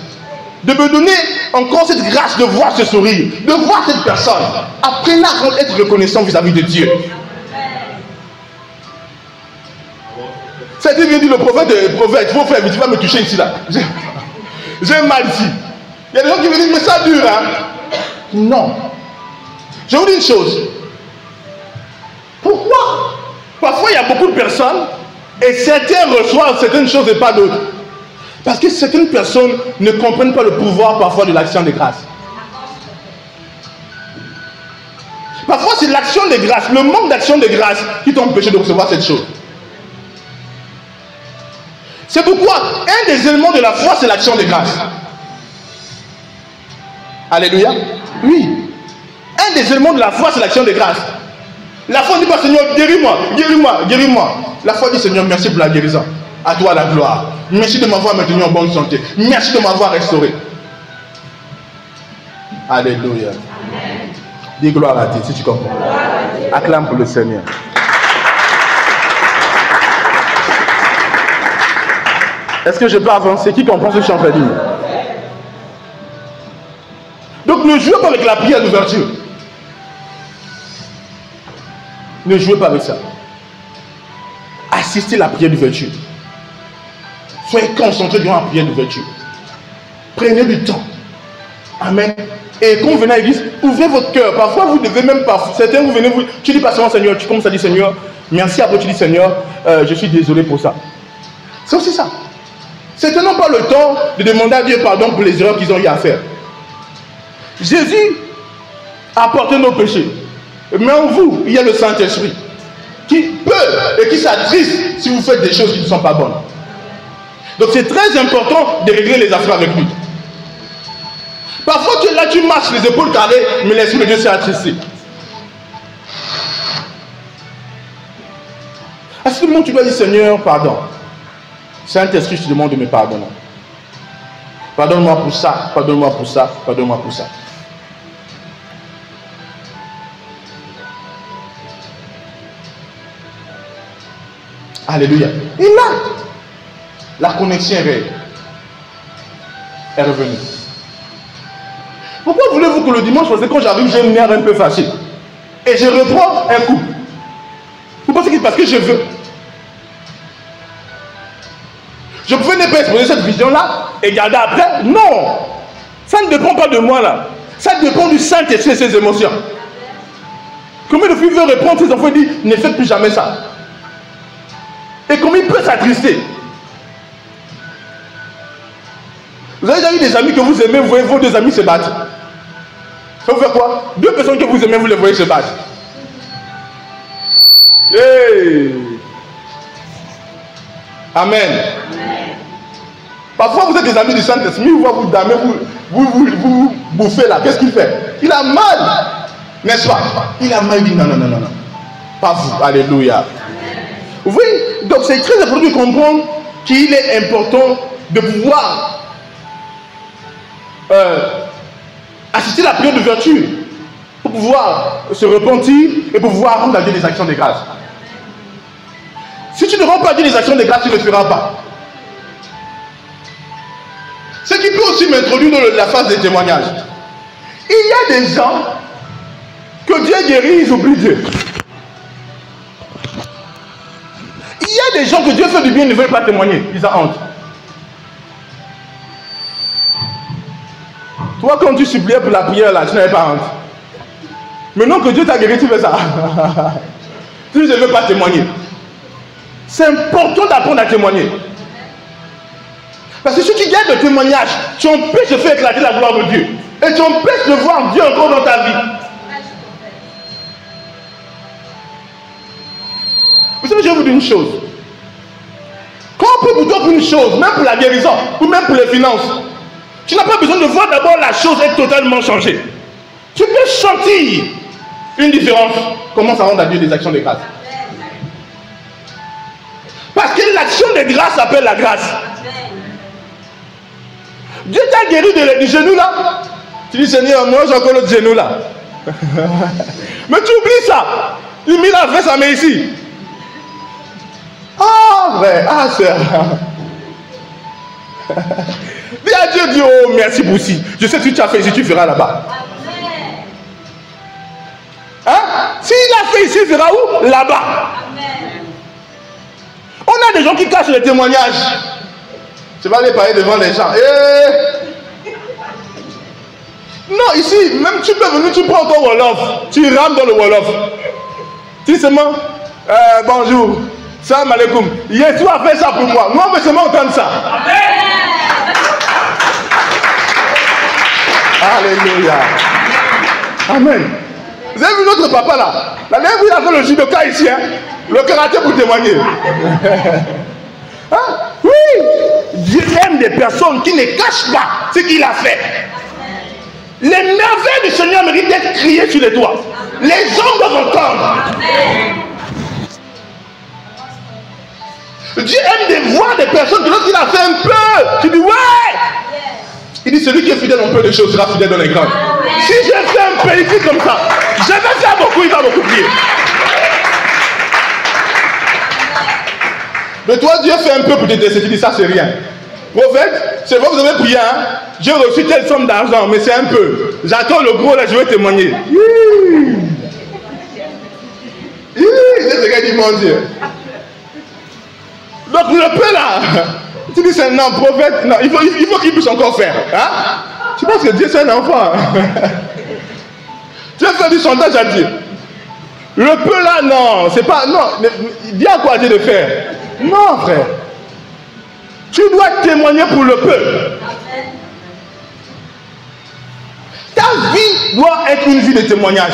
De me donner encore cette grâce de voir ce sourire, de voir cette personne. Apprenez à être reconnaissant vis-à-vis de Dieu. C'est Dieu vient dire le prophète, il faut faire, mais tu vas me toucher ici là. J'ai mal ici. Il y a des gens qui me disent, mais ça dure, hein? Non. Je vous dis une chose. Pourquoi? Parfois il y a beaucoup de personnes et certains reçoivent certaines choses et pas d'autres. Parce que certaines personnes ne comprennent pas le pouvoir parfois de l'action de grâce. Parfois c'est l'action de grâce, le manque d'action de grâce qui t'a empêché de recevoir cette chose. C'est pourquoi un des éléments de la foi c'est l'action de grâce. Alléluia. Oui. Un des éléments de la foi c'est l'action de grâce. La foi ne dit pas Seigneur guéris-moi, guéris-moi, guéris-moi. La foi dit Seigneur merci pour la guérison. À toi la gloire. Merci de m'avoir maintenu en bonne santé. Merci de m'avoir restauré. Alléluia. Dis gloire à Dieu si tu comprends. Acclame pour le Seigneur. Est-ce que je peux avancer? Qui comprend ce que je suis en train de dire? Donc ne jouez pas avec la prière d'ouverture. Ne jouez pas avec ça. Assistez à la prière d'ouverture. Soyez concentrés durant la prière d'ouverture. Prenez du temps. Amen. Et quand vous venez à l'église, ouvrez votre cœur. Parfois, vous devez même pas. Certains, vous venez, tu dis pas seulement Seigneur, tu commences à dire Seigneur, merci. Après, tu dis Seigneur, je suis désolé pour ça. C'est aussi ça. Certains n'ont pas le temps de demander à Dieu pardon pour les erreurs qu'ils ont eu à faire. Jésus a porté nos péchés. Mais en vous, il y a le Saint-Esprit qui peut et qui s'attriste si vous faites des choses qui ne sont pas bonnes. Donc c'est très important de régler les affaires avec lui. Parfois tu es là, tu marches les épaules carrées, mais l'Esprit de Dieu s'est attristé. À ce moment tu dois dire Seigneur, pardon. Saint-Esprit, je te demande de me pardonner. Pardonne-moi pour ça, pardonne-moi pour ça, pardonne-moi pour ça. Alléluia. Et là, la connexion est revenue. Pourquoi voulez-vous que le dimanche, parce que quand j'arrive, j'ai une nerf un peu facile. Et je reprends un coup. Vous pensez que c'est parce que je veux? Je pouvais ne pas exposer cette vision-là et garder après? Non! Ça ne dépend pas de moi là. Ça dépend du Saint-Esprit et ses émotions. Combien de filles veulent répondre ses enfants et disent ne faites plus jamais ça? Et comment il peut s'attrister? Vous avez déjà eu des amis que vous aimez, vous voyez vos deux amis se battre. Ça vous fait quoi? Deux personnes que vous aimez, vous les voyez se battre. Hey! Amen. Parfois vous êtes des amis du Saint-Esprit, vous voyez vous damer, vous bouffez là. Qu'est-ce qu'il fait? Il a mal. N'est-ce pas? Il a mal, il dit non, non, non, non. Pas vous. Alléluia. Oui, donc c'est très important de comprendre qu'il est important de pouvoir assister à la prière d'ouverture pour pouvoir se repentir et pour pouvoir rendre à Dieu des actions de grâce. Si tu ne rends pas à Dieu des actions de grâce, tu ne le feras pas. faut aussi m'introduire dans la phase des témoignages. Il y a des gens que Dieu guérit, ils oublient Dieu. Il y a des gens que Dieu fait du bien, ils ne veulent pas témoigner, ils ont honte. Toi, quand tu suppliais pour la prière, là, tu n'avais pas honte. Maintenant que Dieu t'a guéri, tu fais ça. Tu ne veux pas témoigner. C'est important d'apprendre à témoigner. Parce que si tu gardes le témoignage, tu empêches de faire éclater la gloire de Dieu. Et tu empêches de voir Dieu encore dans ta vie. Vous savez, je vais vous dire une chose. Quand on peut vous dire une chose, même pour la guérison, ou même pour les finances, tu n'as pas besoin de voir d'abord la chose être totalement changée. Tu peux sentir une différence. Commence à rendre à Dieu des actions de grâce. Parce que l'action de grâce appelle la grâce. Dieu t'a guéri du genou là. Tu dis, Seigneur, moi j'ai encore l'autre genou là. Mais tu oublies ça. Il met la veste, ça met ici. Ah, vrai, ah, sœur. Dis à Dieu, dis, oh, merci pour ci. Je sais que tu as fait ici, tu feras là-bas. Hein? S'il a fait ici, il fera où? Là-bas. On a des gens qui cachent les témoignages. Tu vas aller parler devant les gens. Non, ici, même tu peux venir, tu prends ton Wolof. Tu rames dans le Wolof. Tu dis seulement, bonjour. Salam alaikum. Yes, tu as fait ça pour moi. Moi, je veux seulement entendre ça. Alléluia. Amen. Vous avez vu notre papa là? La dernière fois, il a fait le judoka ici, hein? Le karaté pour témoigner. Hein? Oui. Dieu aime des personnes qui ne cachent pas ce qu'il a fait. Les merveilles du Seigneur méritent d'être criées sur les toits. Les hommes doivent entendre. Dieu aime de voir des personnes que lorsqu'il a fait un peu, tu dis ouais. Il dit celui qui est fidèle en peu de choses sera fidèle dans les grandes. Si j'ai fait un peu ici comme ça, je vais faire beaucoup, il va beaucoup prier. Mais toi, Dieu fait un peu pour te décès, tu dis ça c'est rien. Prophète, c'est vrai, vous avez prié, hein? J'ai reçu telle somme d'argent, mais c'est un peu. J'attends le gros là, je vais témoigner. C'est ce qu'il dit, mon Dieu. Donc le peu là, tu dis c'est un prophète, non, il faut qu'il puisse encore faire. Hein? Tu penses que Dieu c'est un enfant? Tu vas faire du chantage à Dieu. Le peu là, non, c'est pas. Non, dis à quoi Dieu de faire. Non, frère. Tu dois témoigner pour le peu. Ta vie doit être une vie de témoignage.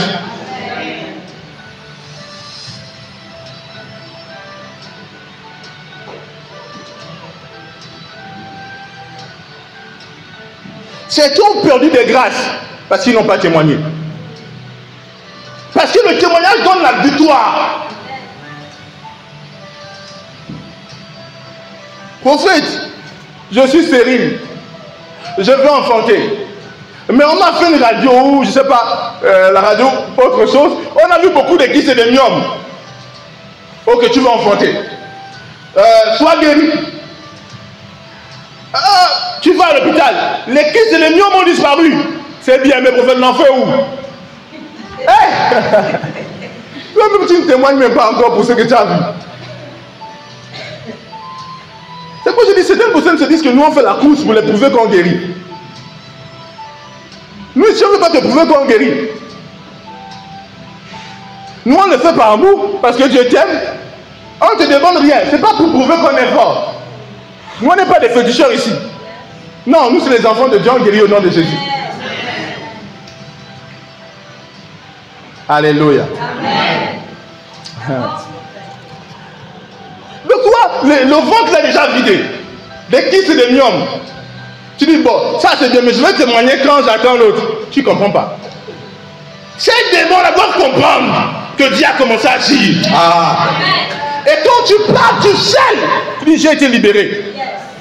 Certains ont perdu des grâces parce qu'ils n'ont pas témoigné. Parce que le témoignage donne la victoire. Prophète, je suis stérile. Je veux enfanter. Mais on m'a fait une radio ou je ne sais pas, la radio, autre chose. On a vu beaucoup de kystes et de myomes. Ok, tu veux enfanter. Sois guéri. Tu vas à l'hôpital. Les kystes et les myomes ont disparu. C'est bien, mais prophète, l'en fait où? Toi-même, tu ne témoignes même pas encore pour ce que tu as vu. C'est pourquoi je dis, certaines personnes se disent que nous on fait la course pour les prouver qu'on guérit. Nous, si on ne veut pas te prouver qu'on guérit, nous on le fait par amour, parce que Dieu t'aime. On ne te demande rien, c'est pas pour prouver qu'on est fort. Nous on n'est pas des féticheurs ici. Non, nous c'est les enfants de Dieu, on guérit au nom de Jésus. Alléluia. Amen. De quoi le ventre est déjà vidé. Des kystes et des myomes. Tu dis, bon, ça c'est bien, mais je vais témoigner quand j'attends l'autre. Tu ne comprends pas. Ces démons-là doivent comprendre que Dieu a commencé à agir. Et quand tu parles, tu sais. Tu dis, j'ai été libéré.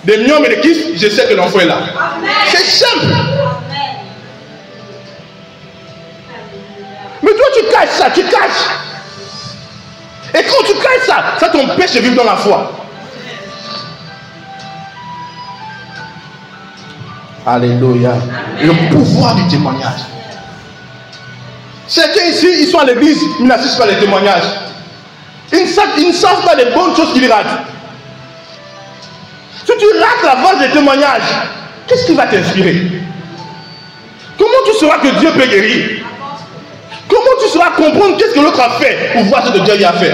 Des myomes et des kystes, je sais que l'enfant est là. C'est simple. Mais toi, tu caches ça, tu caches. Et quand tu caches ça, ça t'empêche de vivre dans la foi. Alléluia. Le pouvoir du témoignage. Certains ici, ils sont à l'église, ils n'assistent pas les témoignages. Ils ne savent pas les bonnes choses qu'ils ratent. Si tu rates la phase des témoignages, qu'est-ce qui va t'inspirer? Comment tu sauras que Dieu peut guérir? Comment tu sauras comprendre qu'est-ce que l'autre a fait pour voir ce que Dieu y a fait?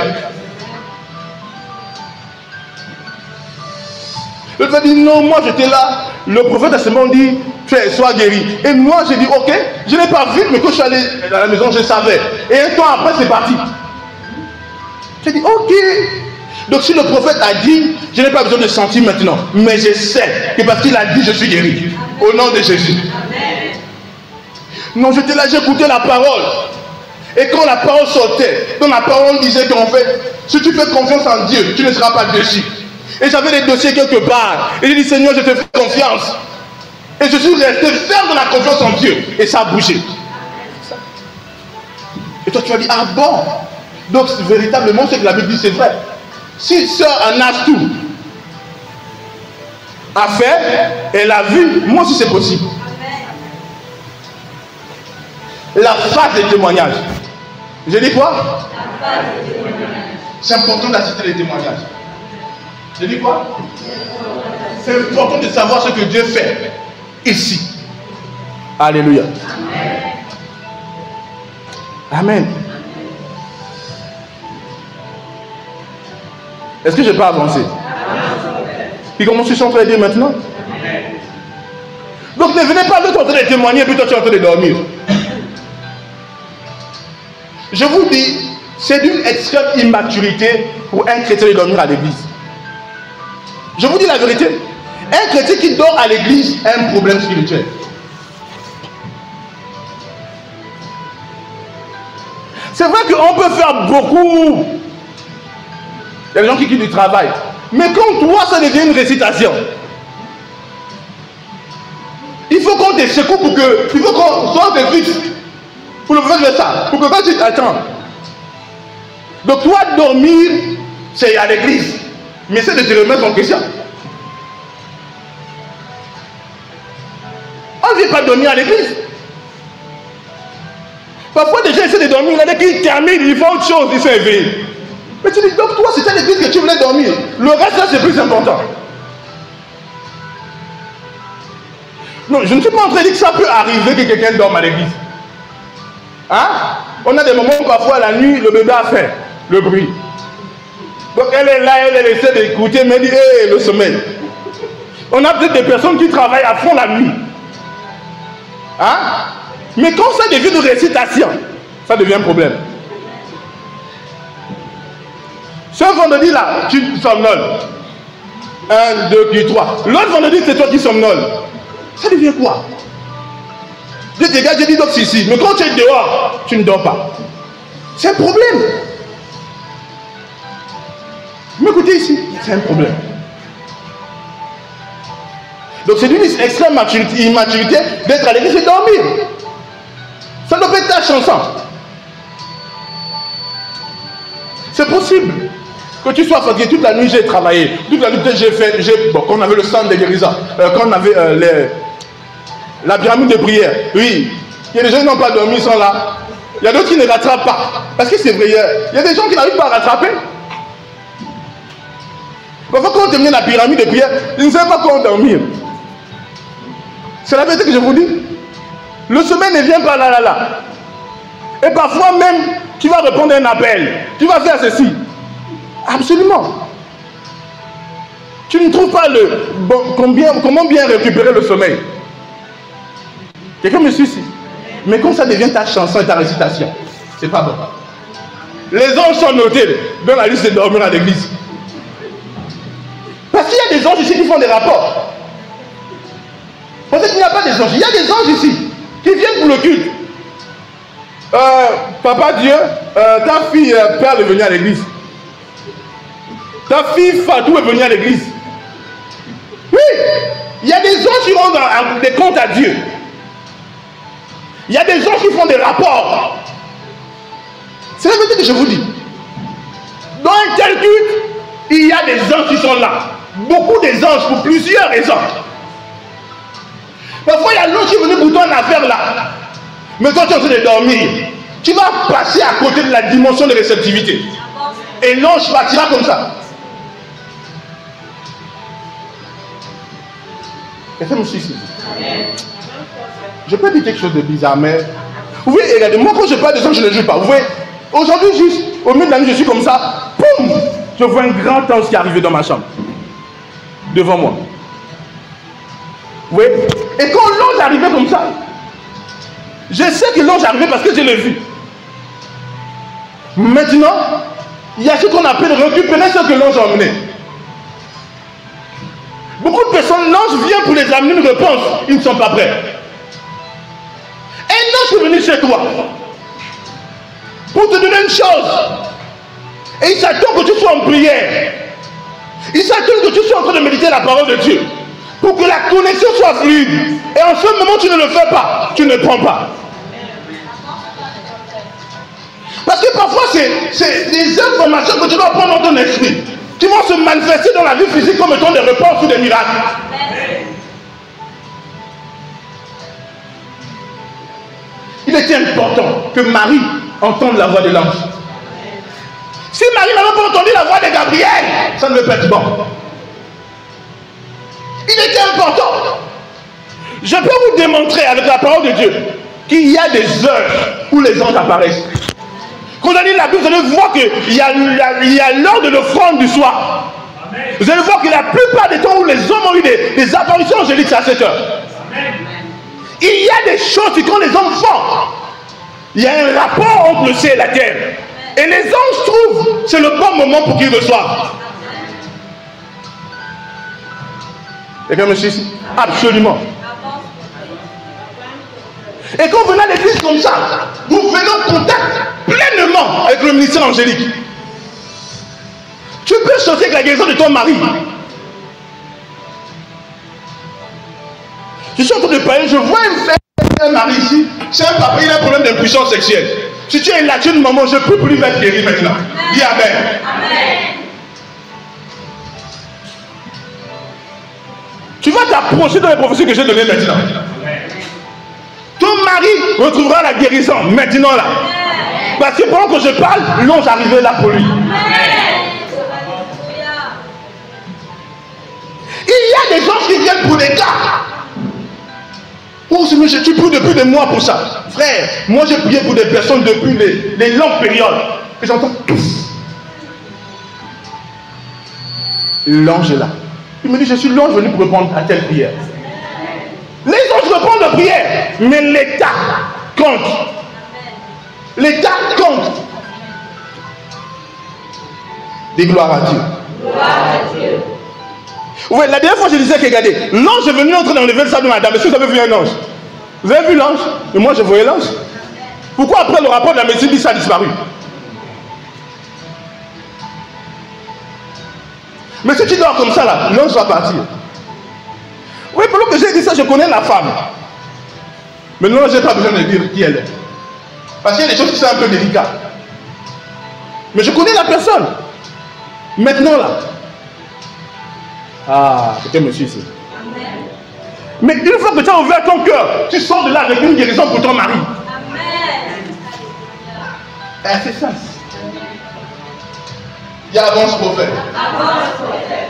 L'autre va dire non, moi j'étais là, le prophète à ce moment dit sois guéri. Et moi j'ai dit ok, je n'ai pas vu, mais quand je suis allé à la maison, je savais. Et un temps après, c'est parti. J'ai dit ok. Donc si le prophète a dit, je n'ai pas besoin de sentir maintenant, mais je sais que parce qu'il a dit, je suis guéri. Au nom de Jésus. Amen. Non, j'étais là, j'écoutais la parole. Et quand la parole sortait, dans la parole disait qu'en fait, si tu fais confiance en Dieu, tu ne seras pas déçu. Et j'avais des dossiers quelque part. Et j'ai dit, Seigneur, je te fais confiance. Et je suis resté ferme dans la confiance en Dieu. Et ça a bougé. Et toi, tu vas dire, ah bon? Donc, véritablement, ce que la Bible dit, c'est vrai. Si sœur Anastou a fait, elle a vu, moi aussi c'est possible. La phase des témoignages. Je dis quoi? C'est important d'assister les témoignages. Je dis quoi? C'est important de savoir ce que Dieu fait ici. Alléluia. Amen. Est-ce que je peux avancer? Puis comment je suis en train de dire maintenant? Donc ne venez pas l'autre en train de témoigner, puis toi tu es en train de dormir. Je vous dis, c'est d'une extrême immaturité pour un chrétien de dormir à l'église. Je vous dis la vérité. Un chrétien qui dort à l'église a un problème spirituel. C'est vrai qu'on peut faire beaucoup. Il y a des gens qui quittent du travail. Mais quand toi, ça devient une récitation, il faut qu'on te secoue pour que... Il faut qu'on soit de fixe. Pour le faire de ça. Pour que quand tu t'attends. Donc toi, dormir, c'est à l'église. Mais c'est de te remettre en question. On ne vient pas dormir à l'église. Parfois, des gens essaient de dormir. Il y en a qui terminent, ils font autre chose, ils sont éveillés. Mais tu dis, donc toi, c'était à l'église que tu voulais dormir. Le reste, là, c'est plus important. Non, je ne suis pas en train de dire que ça peut arriver que quelqu'un dorme à l'église. Hein? On a des moments où parfois, la nuit, le bébé a fait le bruit. Donc, elle est là, elle essaie d'écouter, mais elle dit, hé, le sommeil. On a peut-être des personnes qui travaillent à fond la nuit. Hein? Mais quand ça devient une récitation, ça devient un problème. Ce vendredi là, tu somnoles. 1, 2, 3. L'autre vendredi, c'est toi qui somnoles. Ça devient quoi? Je te regarde, je dis donc si. Mais quand tu es dehors, tu ne dors pas. C'est un problème. Mais écoutez ici, c'est un problème. Donc c'est d'une extrême immaturité d'être à l'église et dormir. Ça doit être ta chanson. C'est possible. Que tu sois fatigué, toute la nuit j'ai travaillé, toute la nuit j'ai fait, bon, quand on avait le centre de guérison, quand on avait la pyramide de prière, oui, il y a des gens qui n'ont pas dormi, ils sont là. Il y a d'autres qui ne rattrapent pas. Parce que c'est vrai, il y a des gens qui n'arrivent pas à rattraper. Parfois quand on termine la pyramide de prière, ils ne savent pas comment dormir. C'est la vérité que je vous dis. Le sommeil ne vient pas là. Et parfois même, tu vas répondre à un appel, tu vas faire ceci. Absolument. Tu ne trouves pas comment bien récupérer le sommeil. Quelqu'un me suit ici. Mais quand ça devient ta chanson et ta récitation, c'est pas bon. Les anges sont notés dans la liste de dormir à l'église. Parce qu'il y a des anges ici qui font des rapports. Parce qu'il n'y a pas des anges. Il y a des anges ici qui viennent pour le culte. Papa Dieu, ta fille Père est venue à l'église. Ta fille Fatou est venue à l'église. Oui, il y a des anges qui rendent des comptes à Dieu. Il y a des anges qui font des rapports. C'est la vérité que je vous dis. Dans un tel culte, il y a des anges qui sont là. Beaucoup des anges pour plusieurs raisons. qui est venu pour toi en affaire là, mais toi tu es en train de dormir, tu vas passer à côté de la dimension de réceptivité. Et l'ange partira comme ça. Et ça me suit. Je peux dire quelque chose de bizarre, mais vous voyez, regardez, moi quand je parle de ça, je ne joue pas. Vous voyez, aujourd'hui, juste au milieu de la nuit, je suis comme ça, boum, je vois un grand ange qui est arrivé dans ma chambre, devant moi. Vous voyez, et quand l'ange arrivait comme ça, je sais que l'ange arrivait parce que je l'ai vu. Maintenant, il y a ce qu'on appelle récupérer ce que l'ange a emmené. Beaucoup de personnes, l'ange vient pour les amener une réponse, ils ne sont pas prêts. Un ange est venu chez toi pour te donner une chose. Et il s'attend que tu sois en prière. Il s'attend que tu sois en train de méditer la parole de Dieu. Pour que la connexion soit fluide. Et en ce moment, tu ne le fais pas. Tu ne prends pas. Parce que parfois, c'est des informations que tu dois prendre dans ton esprit, qui vont se manifester dans la vie physique comme étant des réponses ou des miracles. Il était important que Marie entende la voix de l'ange. Si Marie n'avait pas entendu la voix de Gabriel, ça ne veut pas être bon. Il était important. Je peux vous démontrer avec la parole de Dieu qu'il y a des heures où les anges apparaissent. Quand vous allez lire la Bible, vous allez voir qu'il y a l'heure de l'offrande du soir. Vous allez voir que la plupart des temps où les hommes ont eu des apparitions angéliques, c'est à cette heure. Il y a des choses que quand les hommes font, il y a un rapport entre le ciel et la terre. Et les anges trouvent, c'est le bon moment pour qu'ils reçoivent. Quelqu'un me suit ici? Absolument. Et quand vous venez à l'église comme ça, vous venez en contact pleinement avec le ministère angélique. Tu peux sauter avec la guérison de ton mari. Je suis en train de parler, je vois un mari ici, c'est un papa, il a un problème d'impuissance sexuelle. Si tu es là, tu es une maman, je peux plus être guéri maintenant. Dis Amen. Amen. Tu vas t'approcher dans les prophéties que j'ai données maintenant. Ton mari retrouvera la guérison maintenant là. Parce que pendant que je parle, l'ange arrivait là pour lui. Il y a des gens qui viennent pour des cas. Oh Seigneur, tu pries depuis des mois pour ça. Frère, moi j'ai prié pour des personnes depuis les longues périodes. Et j'entends tous. L'ange est là. Il me dit, je suis l'ange venu pour répondre à telle prière. Les anges répondent aux prières, mais l'état compte. L'état compte. Dis gloire à Dieu. Gloire à Dieu. Oui, la dernière fois je disais que regardez, l'ange est venu entrer dans le salle de madame. Est-ce que vous avez vu un ange? Vous avez vu l'ange? Et moi je voyais l'ange. Pourquoi après le rapport de la médecine dit ça a disparu? Mais si tu dors comme ça là, l'ange va partir. Oui, pendant que j'ai dit ça, je connais la femme. Mais non, je n'ai pas besoin de dire qui elle est. Parce qu'il y a des choses qui sont un peu délicates. Mais je connais la personne. Maintenant là. Ah, c'était monsieur ici. Mais une fois que tu as ouvert ton cœur, tu sors de là avec une guérison pour ton mari. Eh, c'est ça. Dis avance prophète.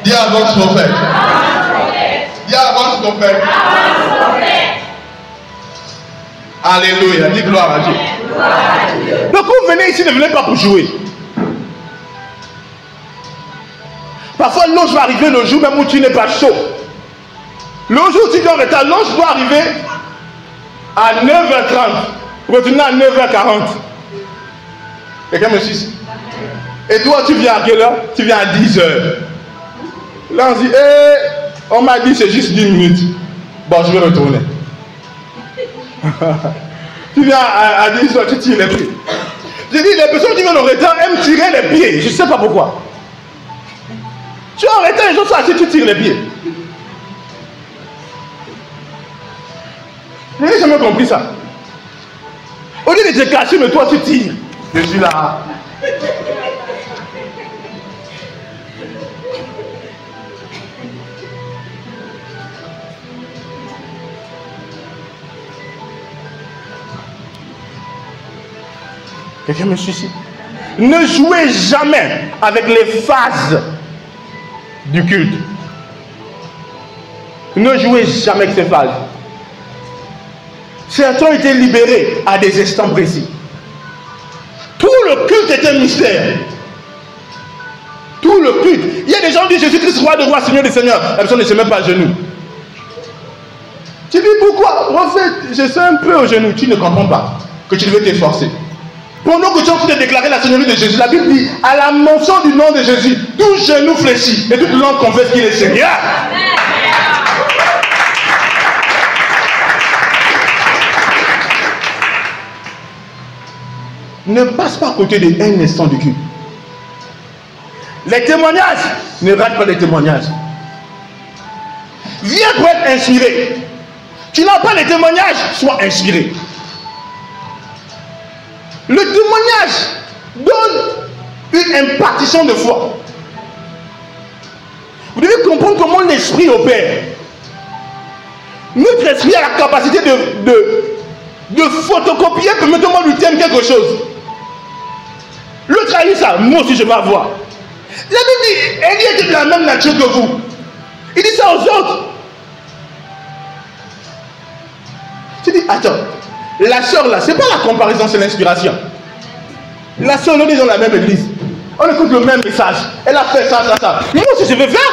Dis avance prophète. Dis avance prophète. Alléluia. Dis gloire à Dieu. Donc vous venez ici, ne venez pas pour jouer. Parfois l'ange va arriver le jour même où tu n'es pas chaud. Le jour où tu es en retard, l'ange doit arriver à 9h30. Retourner à 9h40. Quelqu'un me suit? Et toi, tu viens à quelle heure? Tu viens à 10h. Là, on se dit, on m'a dit c'est juste 10 minutes. Bon, je vais retourner. Tu viens à 10h, tu tires les pieds. J'ai dit, les personnes qui viennent en retard aiment tirer les pieds. Je ne sais pas pourquoi. Tu es en retard, les gens sont assis, tu tires les pieds. Je n'ai jamais compris ça. Au lieu de te cacher, mais toi, tu tires. Je suis là. Quelqu'un me suicide. Ne jouez jamais avec les phases du culte. Ne jouez jamais avec ces phases. Certains ont été libérés à des instants précis. Tout le culte est un mystère. Tout le culte. Il y a des gens qui disent Jésus-Christ, roi de rois, Seigneur des seigneurs. La personne ne se met pas à genoux. Tu dis pourquoi? Prophète, je suis un peu au genou. Tu ne comprends pas que tu devais t'efforcer. Pendant que tu es en train de déclarer la Seigneurie de Jésus, la Bible dit à la mention du nom de Jésus, tout genou fléchit et toute langue confesse qu'il est Seigneur. Ne passe pas à côté d'un instant du culte. Les témoignages, ne rate pas les témoignages. Viens pour être inspiré. Tu n'as pas les témoignages, sois inspiré. Le témoignage donne une impartition de foi. Vous devez comprendre comment l'esprit opère. Notre esprit a la capacité de photocopier, permettez-moi de lui dire quelque chose. L'autre a eu ça, moi aussi je vais avoir. Il a dit, Élie était de la même nature que vous. Il dit ça aux autres. Tu dis, attends, la soeur là, c'est pas la comparaison, c'est l'inspiration. La soeur, on est dans la même église. On écoute le même message. Elle a fait ça, ça, ça. Moi aussi je vais faire.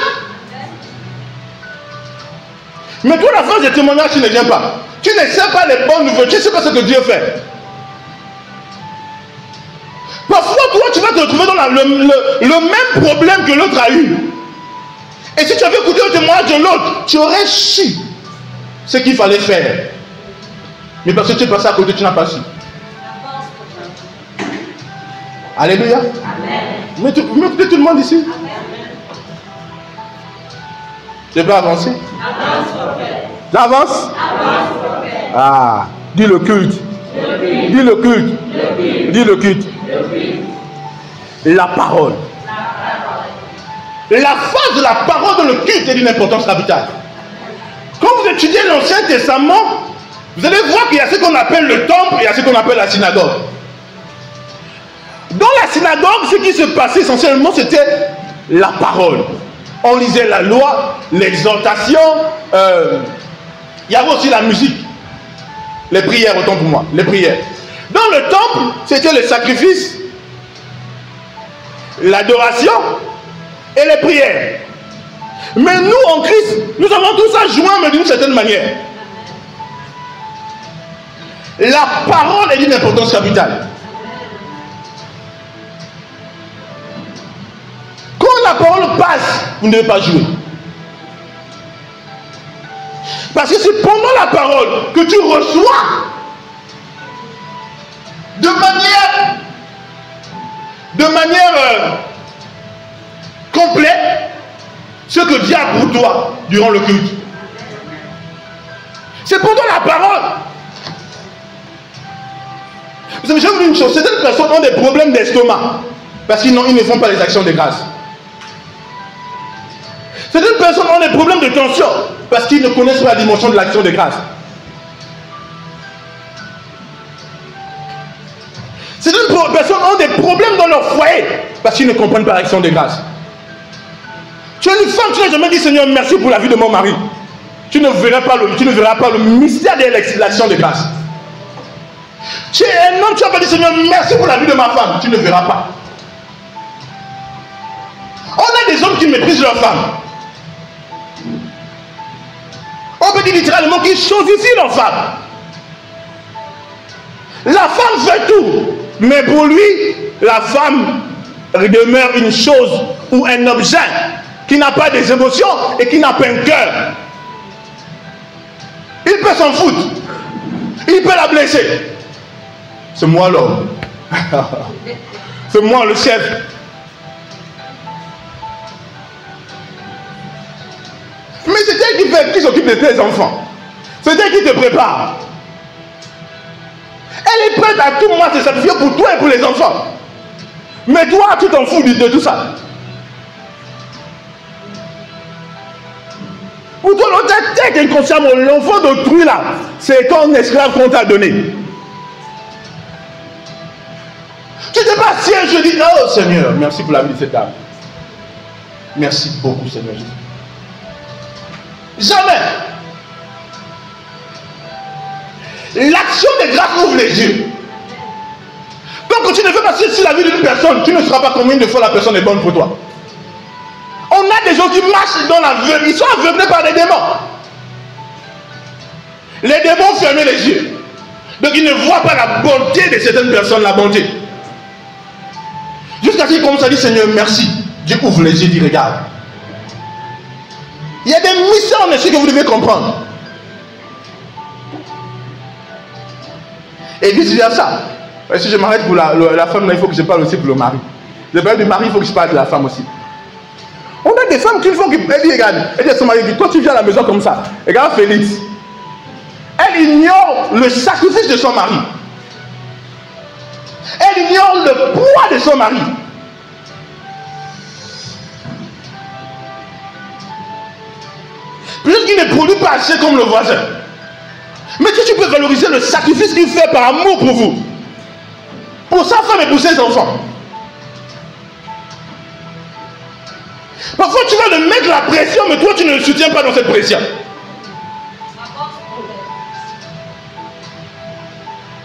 Mais toi, la phase de témoignage, tu ne viens pas. Tu ne sais pas les bonnes nouvelles. Tu ne sais pas ce que Dieu fait. Parfois, toi, tu vas te retrouver dans le même problème que l'autre a eu. Et si tu avais écouté le témoignage de l'autre, tu aurais su ce qu'il fallait faire. Mais parce que tu es passé à côté, tu n'as pas su. Alléluia. Mais écoutez tout le monde ici. Je peux avancer. J'avance. Ah, dis le culte. Dis le culte. Dis le culte. La parole. La phase de la parole dans le culte est d'une importance capitale. Quand vous étudiez l'Ancien Testament, vous allez voir qu'il y a ce qu'on appelle le temple et il y a ce qu'on appelle la synagogue. Dans la synagogue, ce qui se passait essentiellement, c'était la parole. On lisait la loi, l'exhortation, il y avait aussi la musique. Les prières, autant pour moi, les prières. Dans le temple, c'était le sacrifice, l'adoration et les prières. Mais nous, en Christ, nous avons tout ça joint, mais d'une certaine manière. La parole est d'une importance capitale. Quand la parole passe, vous ne devez pas jouer. Parce que c'est pendant la parole que tu reçois de manière complète ce que Dieu a pour toi durant le culte. C'est pendant la parole. Vous savez, je vous dis une chose, certaines personnes ont des problèmes d'estomac parce qu'ils ne font pas les actions de grâce. Certaines personnes ont des problèmes de tension parce qu'ils ne connaissent pas la dimension de l'action de grâce. Certaines personnes ont des problèmes dans leur foyer parce qu'ils ne comprennent pas l'action de grâce. Tu es une femme, tu n'as jamais dit Seigneur merci pour la vie de mon mari. Tu ne verras pas le mystère de l'action de grâce. Tu es un homme, tu n'as pas dit Seigneur merci pour la vie de ma femme. Tu ne verras pas. On a des hommes qui méprisent leur femme. On peut dire littéralement qu'ils choisissent leur femme. La femme fait tout. Mais pour lui, la femme demeure une chose ou un objet qui n'a pas des émotions et qui n'a pas un cœur. Il peut s'en foutre. Il peut la blesser. C'est moi l'homme. C'est moi le chef. Mais c'est elle qui s'occupe de tes enfants. C'est elle qui te prépare. Elle est prête à tout moment à se sacrifier pour toi et pour les enfants. Mais toi, tu t'en fous de tout ça. Pour toi, dans ta tête inconsciemment, l'enfant d'autrui là, c'est ton esclave qu'on t'a donné. Tu n'es pas assis et je dis, oh Seigneur, merci pour la vie de cette dame. Merci beaucoup Seigneur Jésus. Jamais. L'action de grâce ouvre les yeux. Donc quand tu ne veux pas passer sur la vie d'une personne, tu ne sauras pas combien de fois la personne est bonne pour toi. On a des gens qui marchent dans l'aveugle, ils sont aveuglés par des démons. Les démons ferment les yeux. Donc ils ne voient pas la bonté de certaines personnes, la bonté. Jusqu'à ce qu'ils commencent à dire Seigneur merci. Dieu ouvre les yeux, dit regarde. Il y a des missions en esprit que vous devez comprendre. Et vice versa. Si je m'arrête pour la femme, là, il faut que je parle aussi pour le mari. Je parle du mari, il faut que je parle de la femme aussi. On a des femmes qui font qu'elle dit regarde, elle dit à son mari, quand tu viens à la maison comme ça, regarde Félix. Elle ignore le sacrifice de son mari. Elle ignore le poids de son mari. Peut-être qu'il ne produit pas assez comme le voisin. Mais tu peux valoriser le sacrifice qu'il fait par amour pour vous. Pour sa femme et pour ses enfants. Parfois tu vas le mettre la pression, mais toi tu ne le soutiens pas dans cette pression.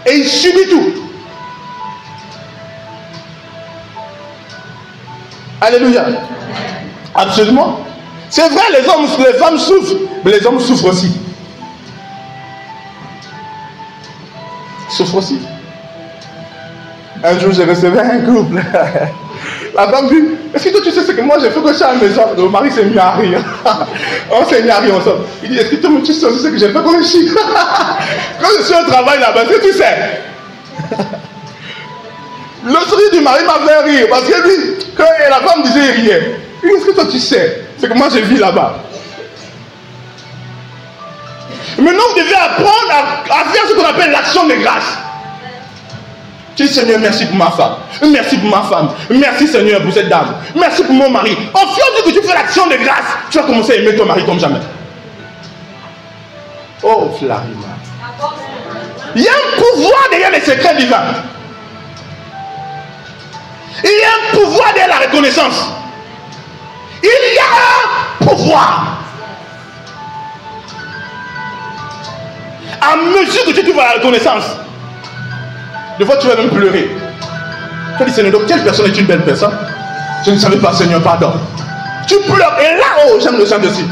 Et il subit tout. Alléluia. Absolument. C'est vrai, les femmes souffrent, mais les hommes souffrent aussi. Ils souffrent aussi. Un jour, j'ai recevé un couple. La femme dit, est-ce que toi tu sais ce que moi j'ai fait que je suis à la maison? Le mari s'est mis à rire. On s'est mis à rire ensemble. Il dit, est-ce que toi tu sais ce que j'ai fait quand je suis? Quand je suis au travail là-bas, est-ce que tu sais? Le sourire du mari m'a fait rire. Parce que lui, quand la femme disait, il riait. Il dit, est-ce que toi tu sais ce que moi je vis là-bas? Maintenant, vous devez apprendre à faire ce qu'on appelle l'action de grâce. Tu dis, Seigneur, merci pour ma femme. Merci pour ma femme. Merci, Seigneur, pour cette dame. Merci pour mon mari. Au fur et à mesure que tu fais l'action de grâce, tu vas commencer à aimer ton mari comme jamais. Oh, Flarima. Il y a un pouvoir derrière les secrets divins. Il y a un pouvoir derrière la reconnaissance. Il y a un pouvoir. À mesure que tu trouves la reconnaissance, des fois tu vas même pleurer. Tu dis Seigneur, donc quelle personne est une belle personne? Je ne savais pas, Seigneur, pardon. Tu pleures et là, oh, j'aime le chant dessus.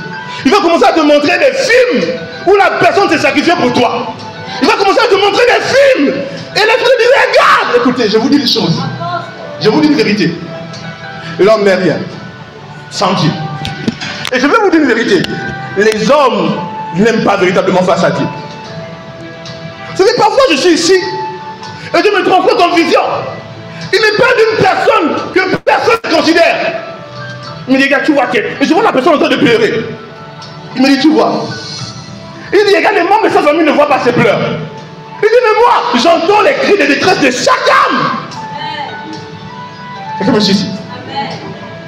Il va commencer à te montrer des films où la personne s'est sacrifiée pour toi. Il va commencer à te montrer des films. Et là tu te dis, regarde. Écoutez, je vous dis une chose. Je vous dis une vérité. L'homme n'est rien sans Dieu. Et je vais vous dire une vérité. Les hommes n'aiment pas véritablement face à Dieu. Vous savez, parfois je suis ici et je me transporte en vision. Il n'est pas d'une personne que personne ne considère. Il me dit, regarde, tu vois que... Et je vois la personne en train de pleurer. Il me dit, tu vois. Il dit, regarde, les membres de sa famille ne voient pas ses pleurs. Il dit, mais moi, j'entends les cris de détresse de chaque âme. Et comme je suis ici.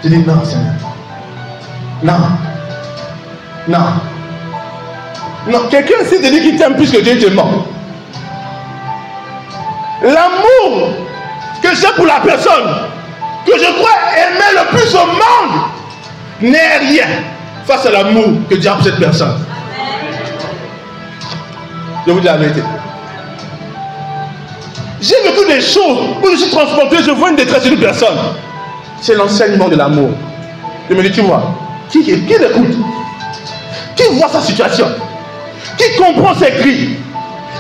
Je dis, non, Seigneur. Non. Non. Non, quelqu'un essaie de dire qu'il t'aime plus que Dieu t'aime. L'amour que j'ai pour la personne que je crois aimer le plus au monde n'est rien face à l'amour que Dieu a pour cette personne. Je vous dis la vérité. J'ai vécu des choses où je suis transporté, je vois une détresse d'une personne. C'est l'enseignement de l'amour. Je me dis, tu vois, qui l'écoute? Qui voit sa situation? Qui comprend ses cris?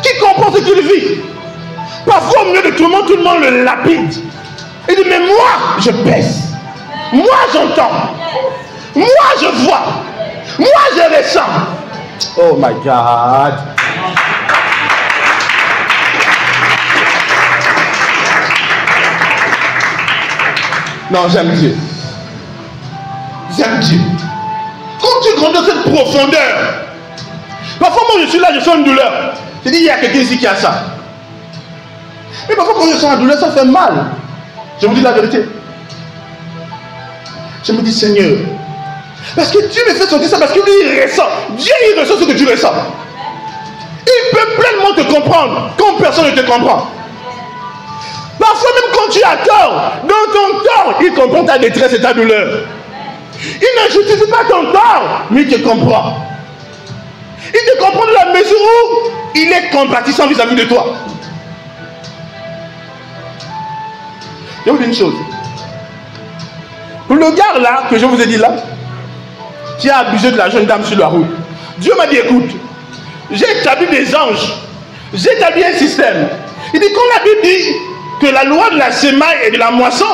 Qui comprend ce qu'il vit? Parfois, au milieu de tout le monde le lapide. Il dit, mais moi, je baisse. Moi, j'entends. Moi, je vois. Moi, je ressens. Oh my God. Non, j'aime Dieu. J'aime Dieu. Quand tu grandis dans cette profondeur, parfois, moi, je suis là, je sens une douleur. Je dis, il y a quelqu'un ici qui a ça. Mais parfois quand je sens la douleur, ça fait mal. Je vous dis la vérité. Je me dis, Seigneur, parce que Dieu me fait sentir ça, parce que lui il ressent. Dieu il ressent ce que tu ressens. Il peut pleinement te comprendre, comme personne ne te comprend. Par Parfois même quand tu as tort, dans ton tort, il comprend ta détresse et ta douleur. Il ne justifie pas ton tort, mais il te comprend. Il te comprend de la mesure où il est compatissant vis-à-vis de toi. Je vais vous dire une chose. Pour le gars là, que je vous ai dit là, qui a abusé de la jeune dame sur la route, Dieu m'a dit, écoute, j'ai établi des anges, j'ai établi un système. Il dit, quand la Bible dit que la loi de la semaille et de la moisson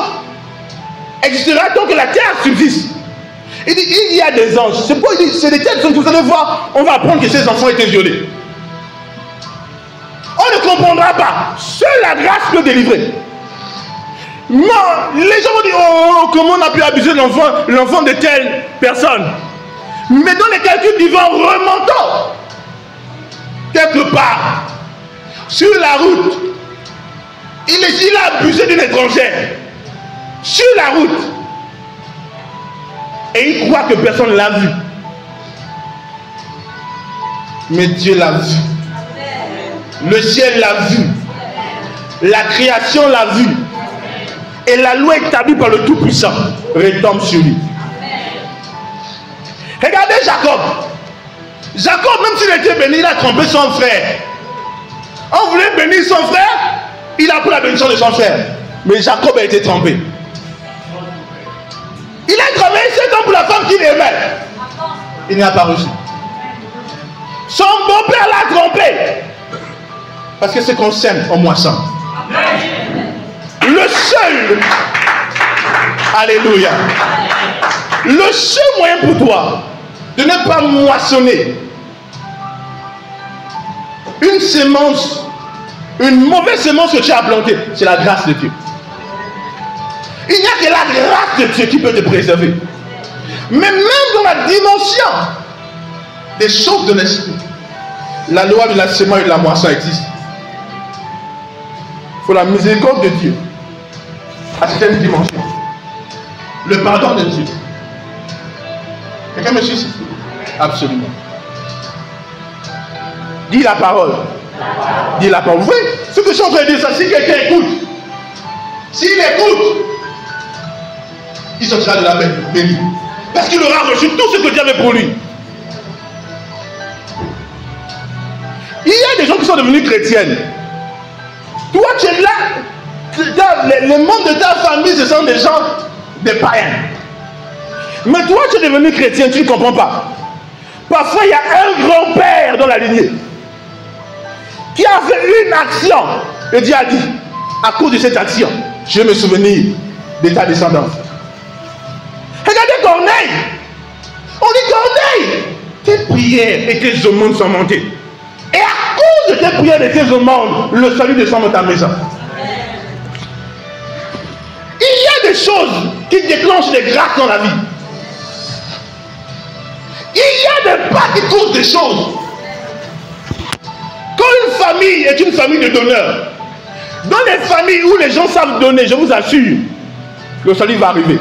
existera tant que la terre subsiste, il dit, il y a des anges. C'est pourquoi il dit, c'est des telles que vous allez voir, on va apprendre que ces enfants étaient violés. On ne comprendra pas. Seule la grâce peut délivrer. Non, les gens vont dire, oh, comment on a pu abuser l'enfant de telle personne. Mais dans les calculs divins, remontons quelque part sur la route. Il a abusé d'une étrangère sur la route. Et il croit que personne ne l'a vu. Mais Dieu l'a vu. Le ciel l'a vu. La création l'a vu. Et la loi établie par le Tout-Puissant retombe sur lui. Regardez Jacob. Jacob, même s'il était béni, il a trompé son frère. On voulait bénir son frère, il a pris la bénédiction de son frère. Mais Jacob a été trompé. Il a travaillé 7 ans pour la femme qu'il aimait. Il n'a pas reçu. Son beau-père l'a trompé. Parce que ce qu'on sème, on moissonne. Le seul, alléluia, le seul moyen pour toi de ne pas moissonner une sémence, une mauvaise sémence que tu as plantée, c'est la grâce de Dieu. Il n'y a que la grâce de Dieu qui peut te préserver. Mais même dans la dimension des choses de l'esprit, la loi de la sémence et de la moisson existe. Il faut la miséricorde de Dieu à certaines dimensions. Le pardon de Dieu. Quelqu'un me suit ici? Absolument. Dis la parole. Dis la parole. Vous voyez ce que je suis en train de dire, ça, si quelqu'un écoute, s'il écoute, il sortira de la béni. Parce qu'il aura reçu tout ce que Dieu avait pour lui. Il y a des gens qui sont devenus chrétiennes. Toi, tu es là. Les membres de ta famille, ce sont des gens, des païens. Mais toi, tu es devenu chrétien, tu ne comprends pas. Parfois, il y a un grand-père dans la lignée qui a fait une action. Et Dieu a dit, à cause de cette action, je vais me souvenir de ta descendance. Regardez Corneille. On dit Corneille, tes prières et tes aumônes sont montées. Et à cause de tes prières et tes aumônes, le salut descend dans ta maison. Il y a des choses qui déclenchent des grâces dans la vie. Il y a des pas qui causent des choses. Quand une famille est une famille de donneurs, dans les familles où les gens savent donner, je vous assure, le salut va arriver.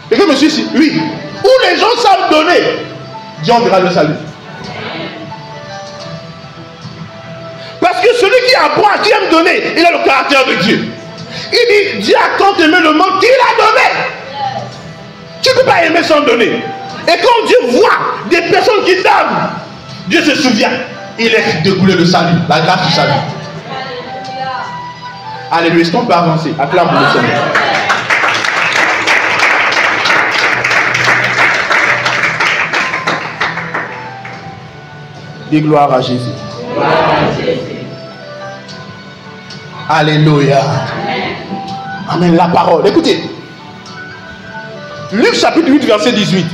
Quelqu'un me suit ici? Oui. Où les gens savent donner, Dieu enverra le salut. Parce que celui qui apprend, qui aime donner, il a le caractère de Dieu. Il dit, Dieu a tant aimé le monde qu'il a donné. Tu ne peux pas aimer sans donner. Et quand Dieu voit des personnes qui donnent, Dieu se souvient. Il laisse découler le salut, la grâce du salut. Alléluia, est-ce qu'on peut avancer? Acclame pour le Seigneur. Dis gloire à Jésus. Gloire à Jésus. Alléluia. Amen. Amen. La parole. Écoutez. Luc chapitre 8, verset 18.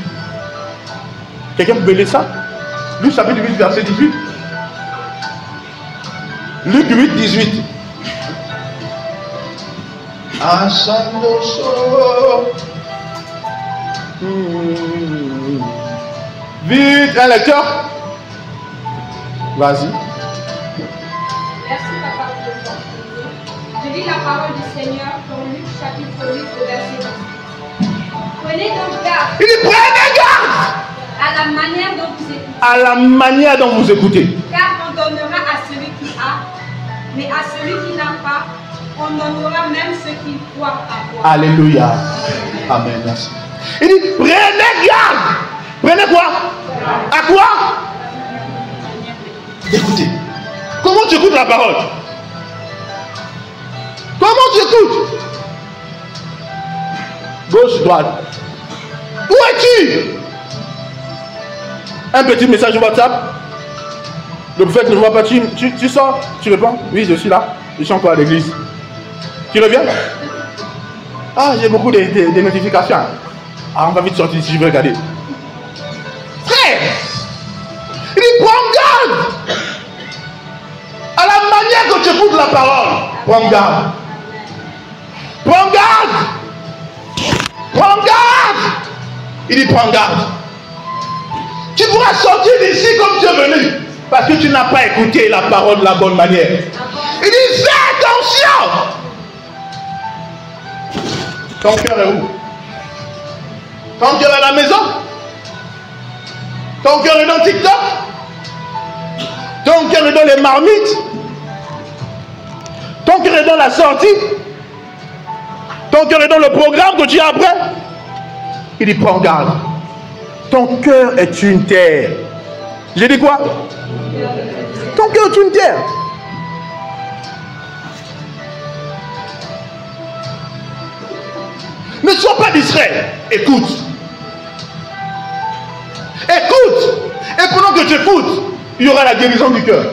Quelqu'un peut lire ça? Luc chapitre 8, verset 18. Luc 8, 18. Vite, un lecteur. Vas-y. Merci papa pour le temps. Je lis la parole du Seigneur dans Luc chapitre 8, verset 18. Prenez donc garde. Il dit prenez garde À la manière dont vous écoutez. À la manière dont vous écoutez. Car on donnera à celui qui a, Mais à celui qui n'a pas, on donnera même ce qu'il croit avoir. Alléluia. Amen. Merci. Il dit, prenez garde. Prenez quoi? À quoi? Écoutez. Comment tu écoutes la parole? Comment tu écoutes? Gauche, droite. Où es-tu? Un petit message WhatsApp. Le prophète ne voit pas. Tu sors, tu réponds. Oui, je suis là. Je suis encore à l'église. Tu reviens? Ah, j'ai beaucoup de notifications. Ah, on va vite sortir si je veux regarder. Frère, il dit, prends garde à la manière que tu écoutes la parole. Prends garde. Prends garde. Prends garde. Il dit, prends garde. Tu pourras sortir d'ici comme tu es venu. Parce que tu n'as pas écouté la parole de la bonne manière. Il dit, fais attention. Ton cœur est où? Ton cœur est à la maison? Ton cœur est dans TikTok? Ton cœur est dans les marmites? Ton cœur est dans la sortie? Ton cœur est dans le programme que tu as après? Il dit, prends garde. Ton cœur est une terre. J'ai dit quoi? Ton cœur est une terre. Ne sois pas distrait. Écoute. Écoute. Et pendant que tu écoutes, il y aura la guérison du cœur.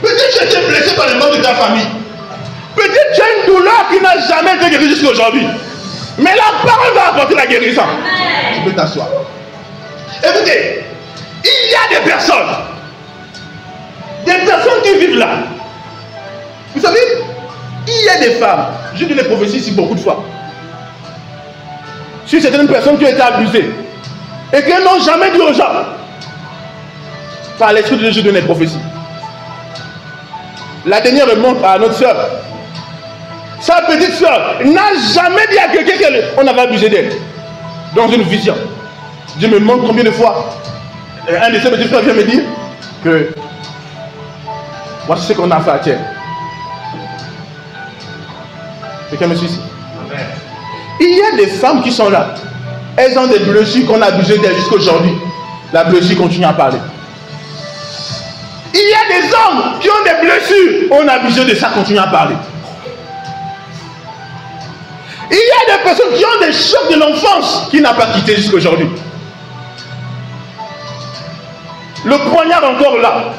Peut-être que tu es blessé par les membres de ta famille. Peut-être que tu as une douleur qui n'a jamais été guérie jusqu'à aujourd'hui. Mais la parole va apporter la guérison. Amen. Tu peux t'asseoir. Écoutez, il y a des personnes qui vivent là. Vous savez, il y a des femmes, j'ai dit les prophéties ici beaucoup de fois, sur certaines personnes qui ont été abusées et qui n'ont jamais dit aux gens, par l'esprit de Dieu, je donne les prophéties. La dernière remonte à notre soeur. Sa petite soeur n'a jamais dit à quelqu'un qu'on avait abusé d'elle. Dans une vision. Dieu me demande combien de fois un de ses petits frères vient me dire que voici ce qu'on a fait à Tiens. Quelqu'un me suit ici? Il y a des femmes qui sont là. Elles ont des blessures qu'on a abusé d'elles jusqu'à aujourd'hui. La blessure continue à parler. Il y a des hommes qui ont des blessures. On a abusé de ça, continue à parler. Il y a des personnes qui ont des chocs de l'enfance qui n'a pas quitté jusqu'à aujourd'hui. Le poignard encore là.